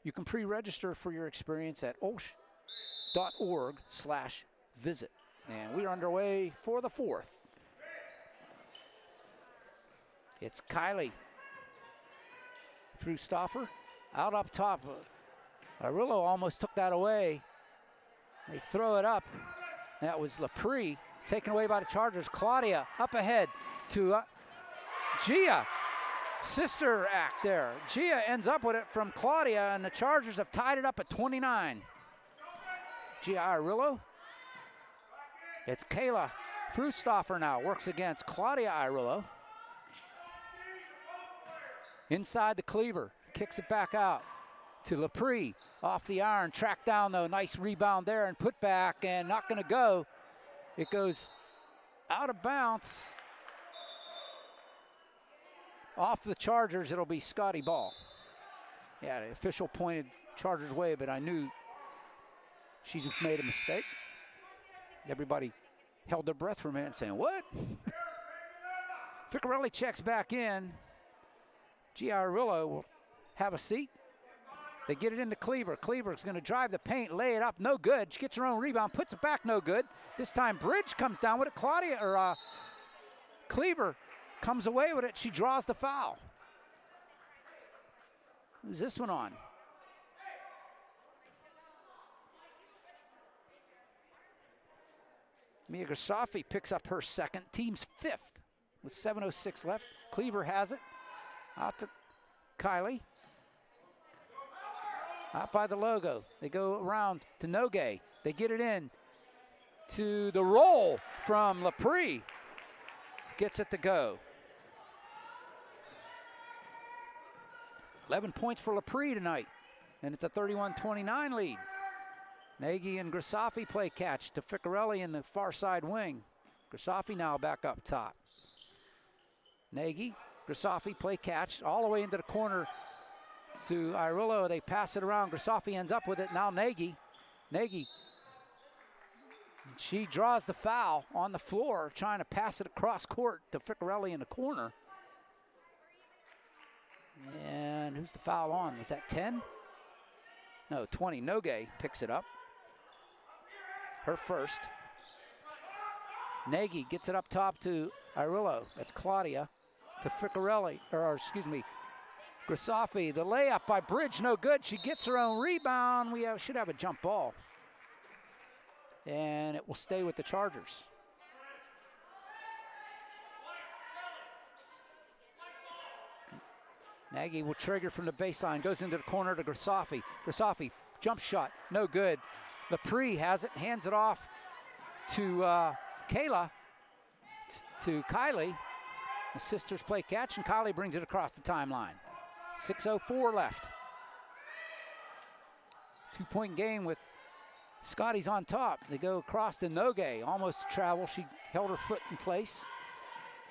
S1: You can pre-register for your experience at olsh.org/visit. And we're underway for the 4th. It's Kylie Frustoffer out up top. Arillo almost took that away. They throw it up. That was Laprie taken away by the Chargers. Claudia up ahead to Gia. Sister act there. Gia ends up with it from Claudia, and the Chargers have tied it up at 29. Gia Arillo. It's Kayla Frustoffer now. Works against Claudia Arillo. Inside the cleaver. Kicks it back out to Laprie. Off the iron. Tracked down, though. Nice rebound there and put back, and not going to go. It goes out of bounds. Off the Chargers, it'll be Scotty Ball. Yeah, the official pointed Chargers' way, but I knew she just made a mistake. Everybody held their breath for a minute saying, what? Ficarelli checks back in. Giarillo will have a seat. They get it into Cleaver. Cleaver's going to drive the paint, lay it up, no good. She gets her own rebound, puts it back, no good. This time Bridge comes down with it. Cleaver comes away with it. She draws the foul. Who's this one on? Mia Grisafi picks up her second, team's 5th with 7:06 left. Cleaver has it. Out to Kylie. Out by the logo. They go around to Nogue. They get it in to the roll from Laprie. Gets it to go. 11 points for Laprie tonight, and it's a 31-29 lead. Nagy and Grisafi play catch to Ficarelli in the far side wing. Grisafi now back up top. Nagy, Grisafi play catch all the way into the corner to Arillo. They pass it around. Grisafi ends up with it. Now Nagy. Nagy. She draws the foul on the floor, trying to pass it across court to Ficarelli in the corner. And And who's the foul on? Was that 10? No, 20. Nogue picks it up. Her first. Nagy gets it up top to Irillo. That's Claudia. To Ficcarelli, or excuse me, Grisafi. The layup by Bridge, no good. She gets her own rebound. We should have a jump ball. And it will stay with the Chargers. Nagy will trigger from the baseline, goes into the corner to Grisafi. Grisafi, jump shot, no good. Lepre has it, hands it off to Kayla, to Kylie. The sisters play catch, and Kylie brings it across the timeline. 6:04 left. 2-point game with Scotty's on top. They go across to Nogue, almost to travel. She held her foot in place.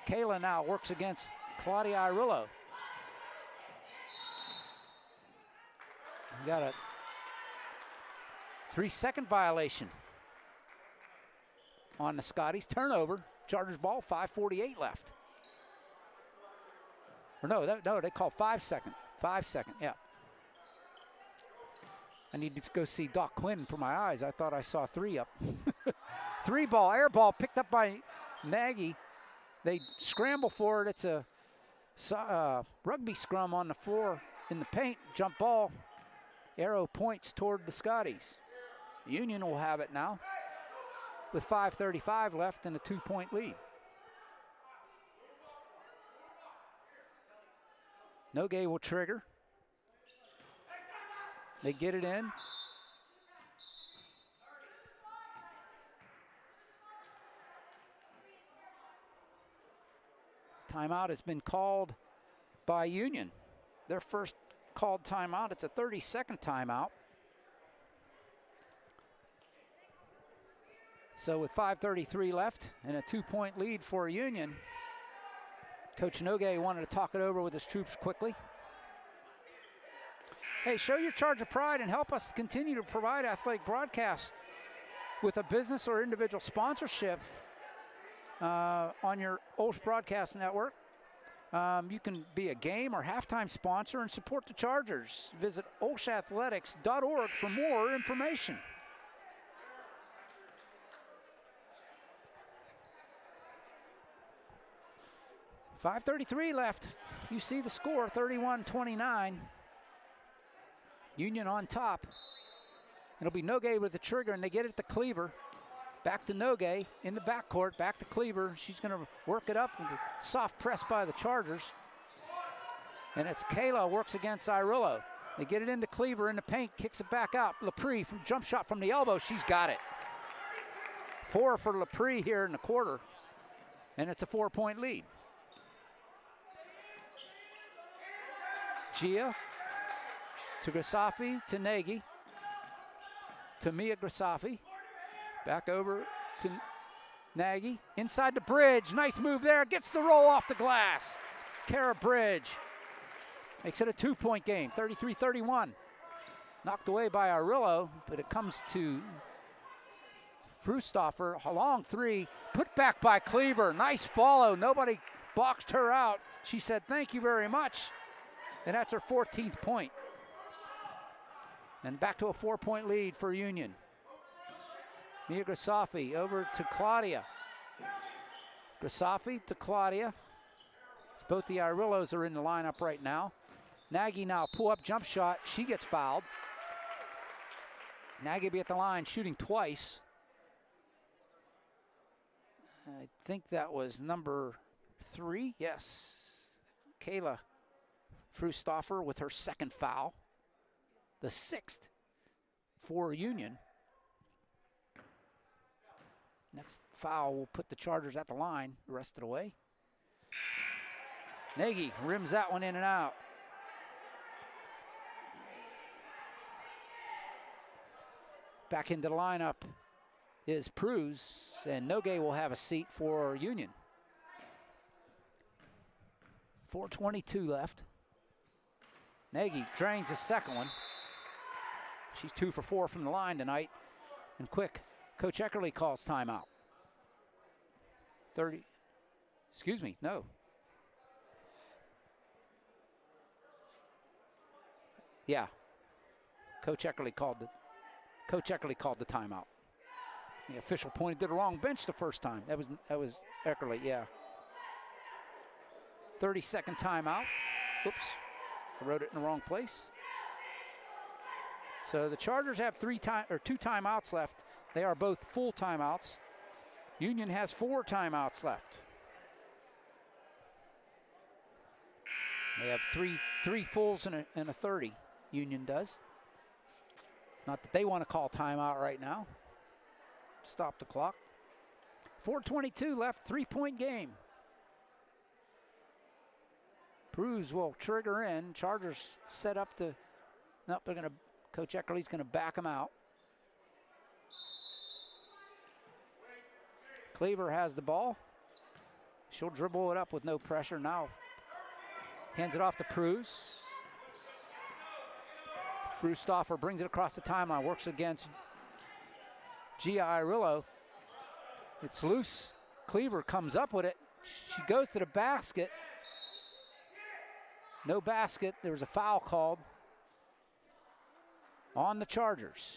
S1: Kayla now works against Claudia Irillo. We got a 3-second violation on the Scotties. Turnover, Chargers ball, 5:48 left. Or no, they call 5-second. 5-second, yeah. I need to go see Doc Quinn for my eyes. I thought I saw 3 up. 3 ball, air ball picked up by Nagy. They scramble for it. It's a rugby scrum on the floor in the paint. Jump ball. Arrow points toward the Scotties. Union will have it now with 5:35 left and a 2-point lead. Nogue will trigger. They get it in. Timeout has been called by Union. Their first called timeout. It's a 30-second timeout. So with 5:33 left and a 2-point lead for Union, Coach Nogue wanted to talk it over with his troops quickly. Hey, show your Charger pride and help us continue to provide athletic broadcasts with a business or individual sponsorship on your OLSH Broadcast Network. You can be a game or halftime sponsor and support the Chargers. Visit olshathletics.org for more information. $5:33 left. You see the score, 31-29. Union on top. It'll be Nogue with the trigger, and they get it to Cleaver. Back to Nogue in the backcourt, back to Cleaver. She's going to work it up with a soft press by the Chargers. And it's Kayla works against Irillo. They get it into Cleaver in the paint, kicks it back out. Lepre from jump shot from the elbow. She's got it. 4 for Lepre here in the quarter, and it's a 4-point lead. Gia to Grisafi to Nagy. To Mia Grisafi. Back over to Nagy. Inside the Bridge. Nice move there. Gets the roll off the glass. Kara Bridge makes it a 2-point game. 33-31. Knocked away by Irillo, but it comes to Frustoffer. A long 3. Put back by Cleaver. Nice follow. Nobody boxed her out. She said, "Thank you very much." And that's her 14th point. And back to a 4-point lead for Union. Mia Grisafi over to Claudia. Grisafi to Claudia. Both the Irillos are in the lineup right now. Nagy now pull up jump shot. She gets fouled. Nagy be at the line shooting twice. I think that was number 3. Yes. Kayla Frustoffer with her second foul. The 6th for Union. Next foul will put the Chargers at the line the rest of the way. Nagy rims that one in and out. Back into the lineup is Pruz, and Nogue will have a seat for Union. 4:22 left. Nagy drains the second one. She's 2 for 4 from the line tonight. And quick, Coach Eckerly calls timeout. 30, excuse me, no. Yeah. Coach Eckerly called the timeout. The official pointed to the wrong bench the first time. That was Eckerly, yeah. 30-second timeout. Oops, I wrote it in the wrong place. So the Chargers have 2 timeouts left. They are both full timeouts. Union has 4 timeouts left. They have three fulls and a 30. Union does. Not that they want to call timeout right now. Stop the clock. 4:22 left, 3-point game. Bruce will trigger in. Chargers set up to, nope, Coach Eckerly's going to back them out. Cleaver has the ball. She'll dribble it up with no pressure. Now hands it off to Pruse. Frustoffer brings it across the timeline, works against Gia Irillo. It's loose. Cleaver comes up with it. She goes to the basket. No basket. There was a foul called on the Chargers.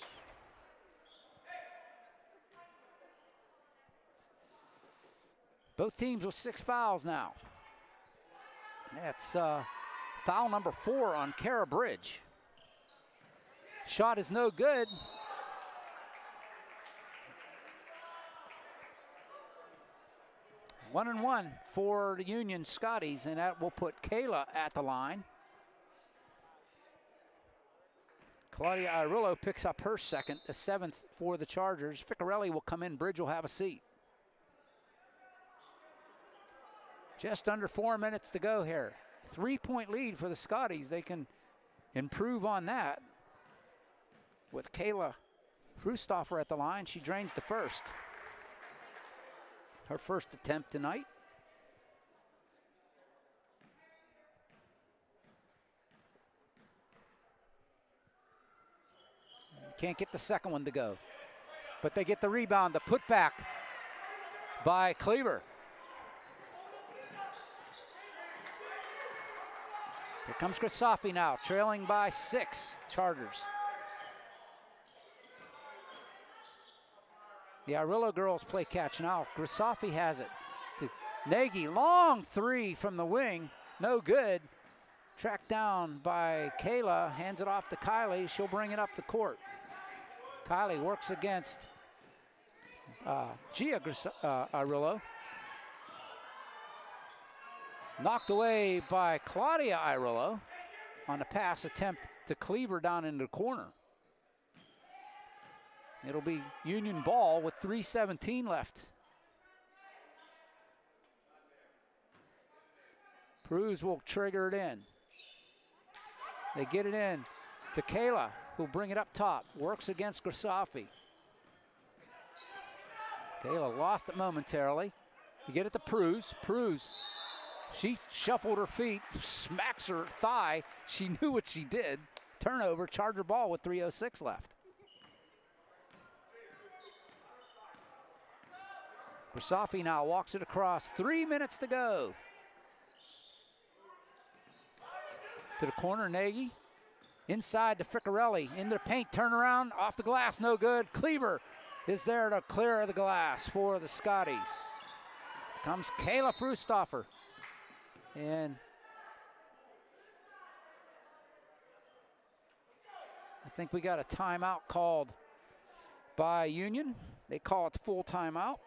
S1: Both teams with 6 fouls now. That's foul number 4 on Kara Bridge. Shot is no good. One and one for the Union Scotties, and that will put Kayla at the line. Claudia Irillo picks up her second, the 7th for the Chargers. Ficcarelli will come in. Bridge will have a seat. Just under 4 minutes to go here. 3-point lead for the Scotties. They can improve on that. With Kayla Frustoffer at the line, she drains the first. Her first attempt tonight. Can't get the second one to go. But they get the rebound, the putback by Cleaver. Here comes Grisafi now, trailing by 6, Chargers. The Irillo girls play catch now. Grisafi has it to Nagy. Long 3 from the wing. No good. Tracked down by Kayla. Hands it off to Kylie. She'll bring it up the court. Kylie works against Gia Irillo. Knocked away by Claudia Irillo on a pass attempt to Cleaver down into the corner. It'll be Union ball with 3:17 left. Pruse will trigger it in. They get it in to Kayla, who'll bring it up top. Works against Grisafi. Kayla lost it momentarily. You get it to Pruse. Pruse, she shuffled her feet, smacks her thigh. She knew what she did. Turnover, Charger ball with 3:06 left. Grisafi now walks it across. 3 minutes to go. To the corner, Nagy. Inside to Ficcarelli. Into the paint, turnaround, off the glass, no good. Cleaver is there to clear the glass for the Scotties. Comes Kayla Frustoffer. And I think we got a timeout called by Union. They call it full timeout.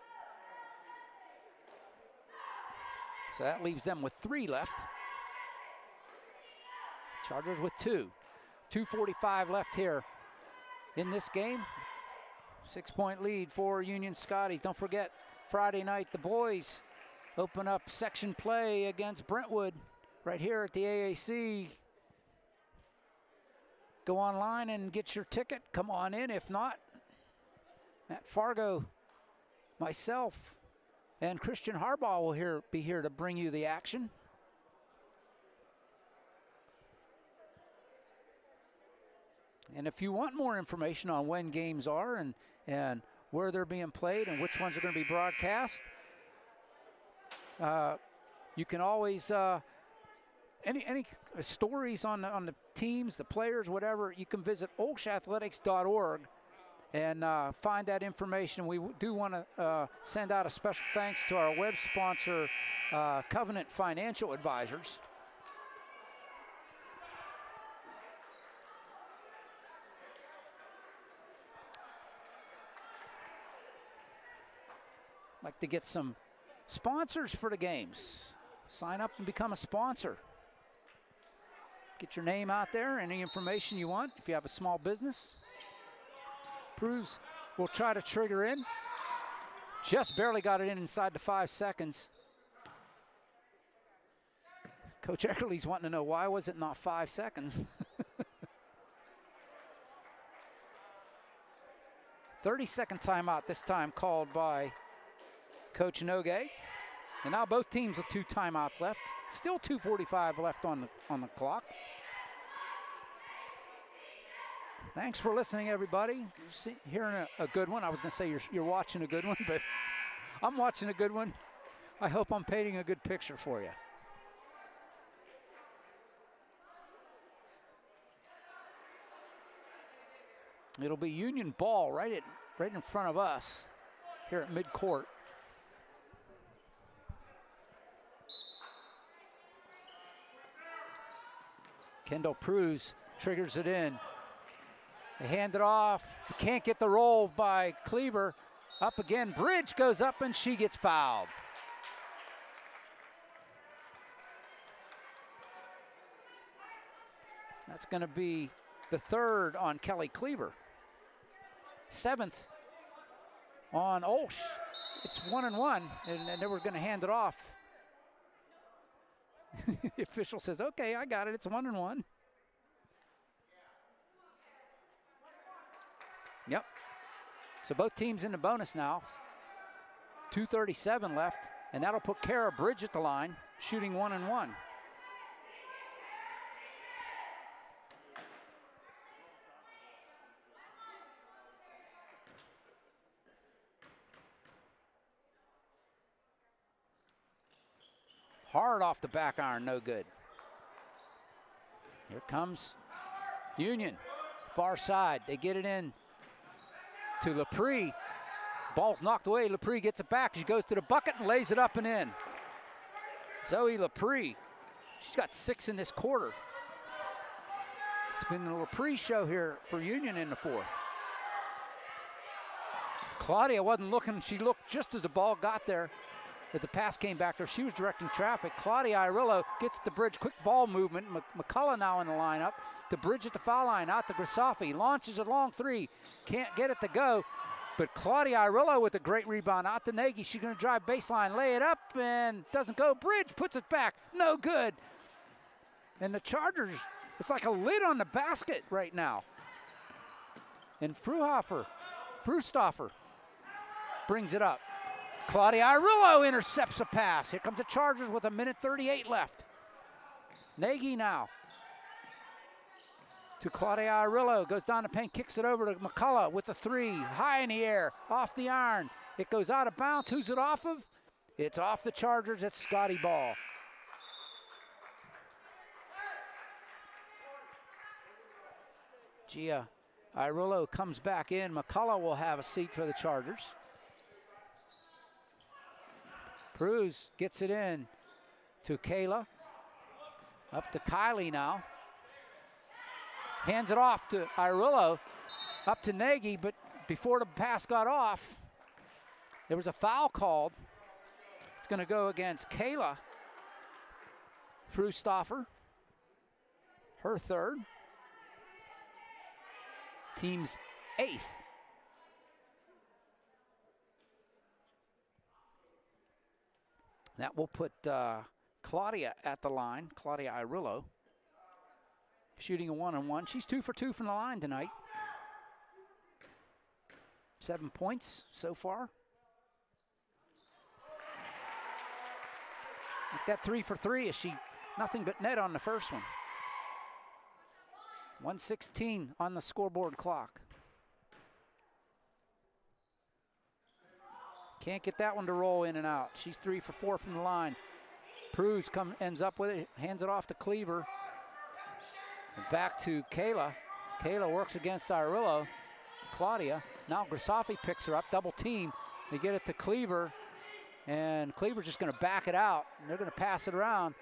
S1: So that leaves them with 3 left. Chargers with 2. 2:45 left here in this game. 6-point lead for Union Scotties. Don't forget, Friday night, the boys open up section play against Brentwood right here at the AAC. Go online and get your ticket. Come on in. If not, Matt Fargo, myself, and Christian Harbaugh will be here to bring you the action. And if you want more information on when games are and where they're being played and which ones are going to be broadcast, you can always any stories on the teams, the players, whatever, you can visit olshathletics.org and find that information. We do want to send out a special thanks to our web sponsor, Covenant Financial Advisors. Like to get some sponsors for the games. Sign up and become a sponsor. Get your name out there, any information you want if you have a small business. Pruz will try to trigger in. Just barely got it in inside the 5 seconds. Coach Eckerly's wanting to know, why was it not 5 seconds? 30-second timeout this time called by Coach Nogue. And now both teams with 2 timeouts left. Still 2:45 left on the clock. Thanks for listening, everybody. You're hearing a good one. I was going to say you're watching a good one, but I'm watching a good one. I hope I'm painting a good picture for you. It'll be Union ball right in front of us here at midcourt. Kendall Pruz triggers it in. They hand it off. Can't get the roll by Cleaver. Up again. Bridge goes up and she gets fouled. That's going to be the 3rd on Kelly Cleaver. 7th on OLSH. It's 1-1, and they were going to hand it off. The official says, okay, I got it. It's 1-1. Yep. So both teams in the bonus now. 2:37 left, and that'll put Kara Bridge at the line, shooting 1-1. Hard off the back iron, no good. Here comes Union, far side. They get it in to Lepre. Ball's knocked away. Lepre gets it back. She goes to the bucket and lays it up and in. Zoe Lepre, she's got 6 in this quarter. It's been the Lepre show here for Union in the 4th. Claudia wasn't looking. She looked just as the ball got there. That the pass came back to her. She was directing traffic. Claudia Irillo gets the Bridge. Quick ball movement. McCullough now in the lineup. To Bridge at the foul line. Out to Grisafi. Launches a long 3. Can't get it to go. But Claudia Irillo with a great rebound. Out to Nagy. She's going to drive baseline. Lay it up and doesn't go. Bridge puts it back. No good. And the Chargers, it's like a lid on the basket right now. And Frustoffer brings it up. Claudia Irillo intercepts a pass. Here comes the Chargers with 1:38 left. Nagy now to Claudia Irillo. Goes down the paint, kicks it over to McCullough with the 3. High in the air, off the iron. It goes out of bounds. Who's it off of? It's off the Chargers. It's Scotty Ball. Gia Irillo comes back in. McCullough will have a seat for the Chargers. Pruz gets it in to Kayla. Up to Kylie now. Hands it off to Irillo. Up to Nagy, but before the pass got off, there was a foul called. It's going to go against Kayla Frustoffer. Her 3rd. Team's 8th. That will put Claudia at the line, Claudia Irillo, shooting a 1-on-1. She's 2 for 2 from the line tonight. 7 points so far. That 3 for 3 is she nothing but net on the first one. 1:16 on the scoreboard clock. Can't get that one to roll in and out. She's 3 for 4 from the line. Cruz ends up with it, hands it off to Cleaver. Back to Kayla. Kayla works against Irillo. Claudia. Now Grisafi picks her up, double team. They get it to Cleaver, and Cleaver's just going to back it out, and they're going to pass it around.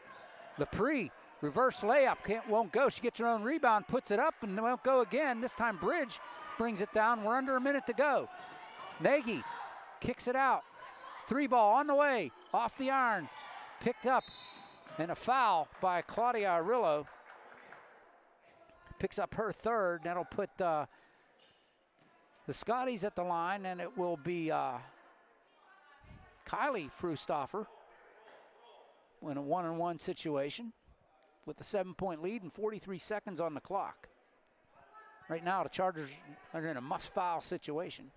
S1: Lepre, reverse layup, won't go. She gets her own rebound, puts it up, and won't go again. This time Bridge brings it down. We're under a minute to go. Nagy kicks it out. 3-ball on the way, off the iron, picked up, and a foul by Claudia Irillo. Picks up her third. That'll put the Scotties at the line, and it will be Kylie Frustoffer in a 1-on-1 situation with a 7-point lead and 43 seconds on the clock. Right now, the Chargers are in a must-foul situation.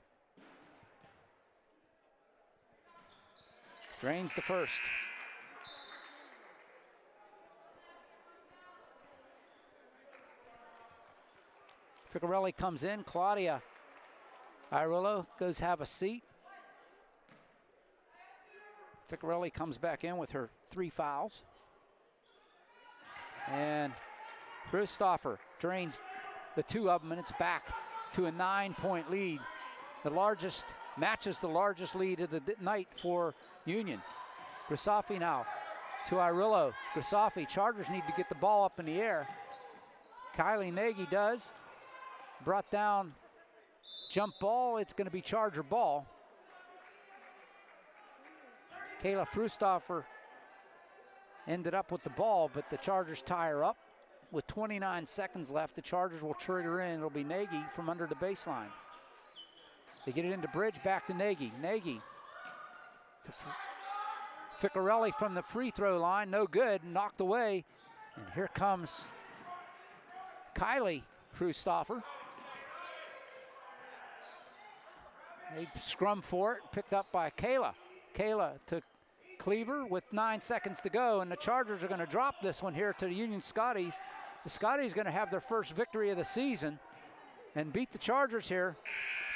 S1: Drains the first. Ficarelli comes in. Claudia Irillo goes have a seat. Ficarelli comes back in with her 3 fouls. And Frustoffer drains the 2 of them, and it's back to a 9-point lead. The largest, matches the largest lead of the night for Union. Grisafi now to Irillo. Grisafi, Chargers need to get the ball up in the air. Kylie Nagy does. Brought down, jump ball, it's going to be Charger ball. Kayla Frustoffer ended up with the ball, but the Chargers tie her up. With 29 seconds left, the Chargers will trigger in. It'll be Nagy from under the baseline. They get it into Bridge, back to Nagy. Nagy to Ficarelli from the free throw line, no good, knocked away. And here comes Kylie Frustoffer. They scrum for it, picked up by Kayla. Kayla to Cleaver with 9 seconds to go, and the Chargers are going to drop this one here to the Union Scotties. The Scotties going to have their first victory of the season and beat the Chargers here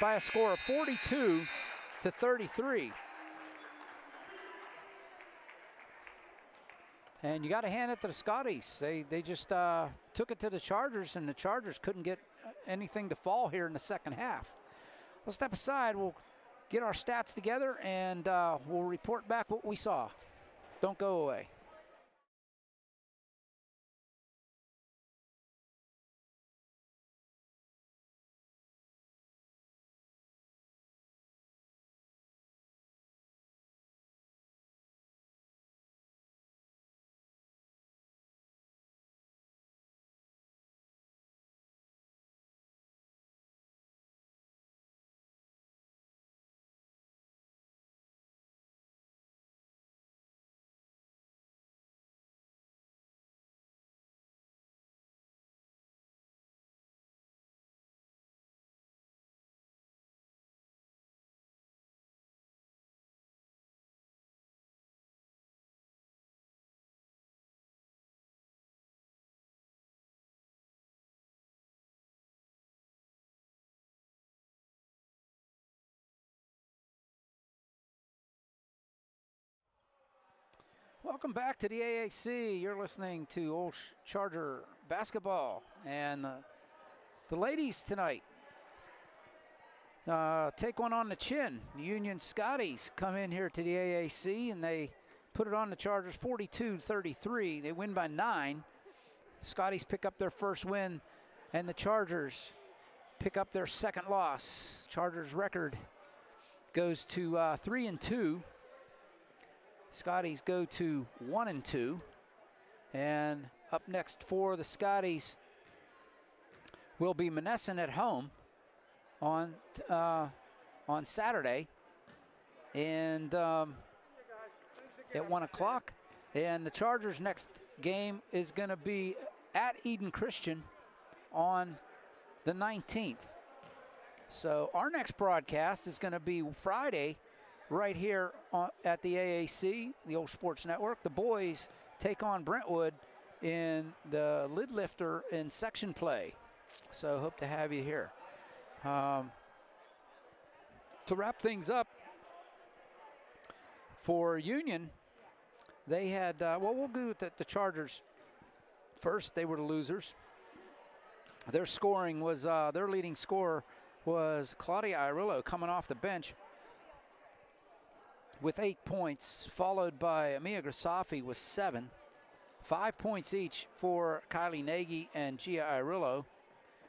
S1: by a score of 42-33. And you got to hand it to the Scotties. They just took it to the Chargers, and the Chargers couldn't get anything to fall here in the second half. Let's step aside. We'll get our stats together, and we'll report back what we saw. Don't go away. Welcome back to the AAC. You're listening to OLSH Charger basketball. And the ladies tonight take one on the chin. Union Scotties come in here to the AAC, and they put it on the Chargers 42-33. They win by 9. Scotties pick up their first win, and the Chargers pick up their second loss. Chargers record goes to 3-2. Scotties go to 1-2. And up next for the Scotties will be Monessen at home on Saturday, and at 1 o'clock. And the Chargers' next game is going to be at Eden Christian on the 19th. So our next broadcast is going to be Friday right here at the AAC, the OLSH Sports Network. The boys take on Brentwood in the lid lifter in section play. So hope to have you here. To wrap things up for Union, they had, well, we'll go with the Chargers first. They were the losers. Their scoring was, their leading scorer was Claudia Irillo coming off the bench with 8 points, followed by Mia Grasafi with 7. 5 points each for Kylie Nagy and Gia Irillo.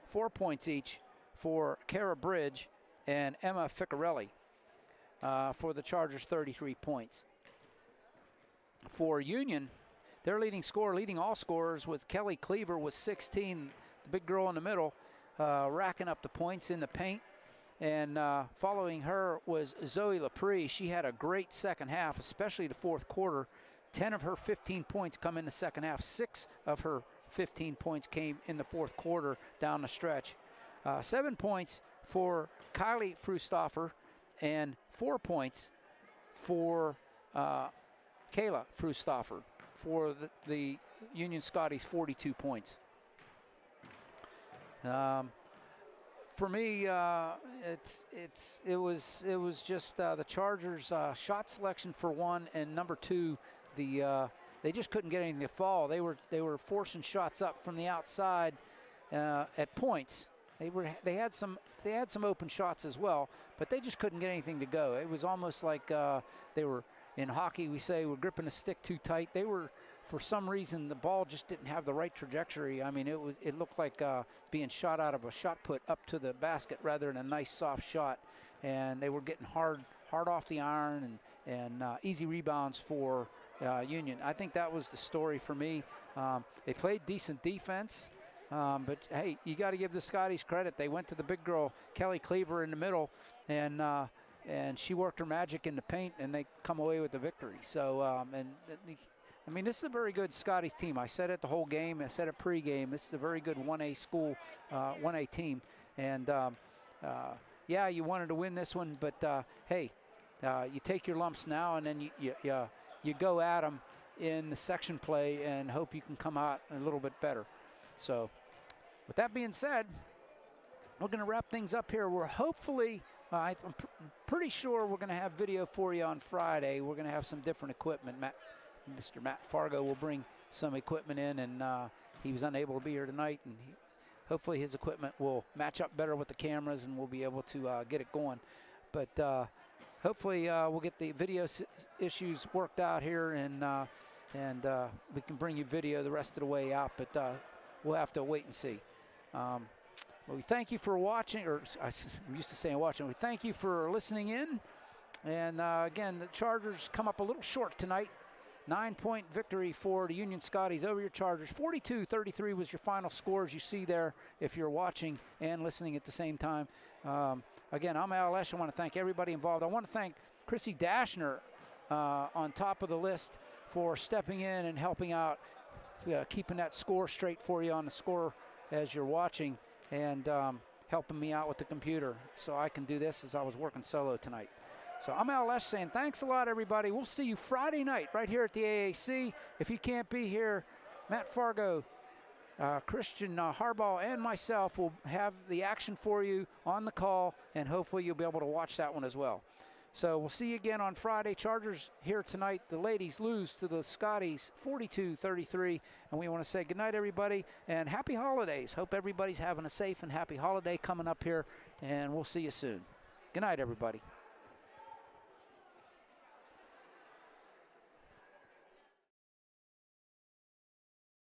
S1: 4 points each for Kara Bridge and Emma Ficcarelli. For the Chargers, 33 points. For Union, their leading scorer, leading all scorers, was Kelly Cleaver with 16, the big girl in the middle, racking up the points in the paint. And following her was Zoe Laprie. She had a great second half, especially the fourth quarter. 10 of her 15 points come in the second half. 6 of her 15 points came in the fourth quarter down the stretch. 7 points for Kylie Frustoffer and 4 points for Kayla Frustoffer for the Union Scotties, 42 points. For me, it was just the Chargers' shot selection for one, and number two, they just couldn't get anything to fall. They were forcing shots up from the outside at points. They had some open shots as well, but they just couldn't get anything to go. It was almost like they were, in hockey we say, we're gripping the stick too tight. They were, for some reason, the ball just didn't have the right trajectory. I mean, it looked like being shot out of a shot put up to the basket rather than a nice soft shot, and they were getting hard off the iron and easy rebounds for Union. I think that was the story for me. They played decent defense. But hey, you got to give the Scotties credit. They went to the big girl, Kelly Cleaver, in the middle, and she worked her magic in the paint, and they come away with the victory. So, I mean, this is a very good Scotties team. I said it the whole game. I said it pregame. This is a very good 1A school, 1A team. And yeah, you wanted to win this one, but hey, you take your lumps now, and then you go at them in the section play and hope you can come out a little bit better. So, with that being said, we're going to wrap things up here. We're hopefully, I'm pretty sure we're going to have video for you on Friday. We're going to have some different equipment. Mr. Matt Fargo will bring some equipment in, and he was unable to be here tonight. And hopefully his equipment will match up better with the cameras, and we'll be able to get it going. But hopefully we'll get the video issues worked out here, and we can bring you video the rest of the way out. But we'll have to wait and see. Well, we thank you for watching, or I'm used to saying watching. We thank you for listening in. And again, the Chargers come up a little short tonight. 9-point victory for the Union Scotties over your Chargers. 42-33 was your final score, as you see there, if you're watching and listening at the same time. Again, I'm OLSH. I want to thank everybody involved. I want to thank Chrissy Dashner on top of the list for stepping in and helping out, keeping that score straight for you on the score as you're watching, and helping me out with the computer so I can do this as I was working solo tonight. So I'm OLSH saying thanks a lot, everybody. We'll see you Friday night right here at the AAC. If you can't be here, Matt Fargo, Christian Harbaugh, and myself will have the action for you on the call, and hopefully you'll be able to watch that one as well. So we'll see you again on Friday. Chargers here tonight. The ladies lose to the Scotties 42-33. And we want to say goodnight, everybody, and happy holidays. Hope everybody's having a safe and happy holiday coming up here, and we'll see you soon. Good night, everybody.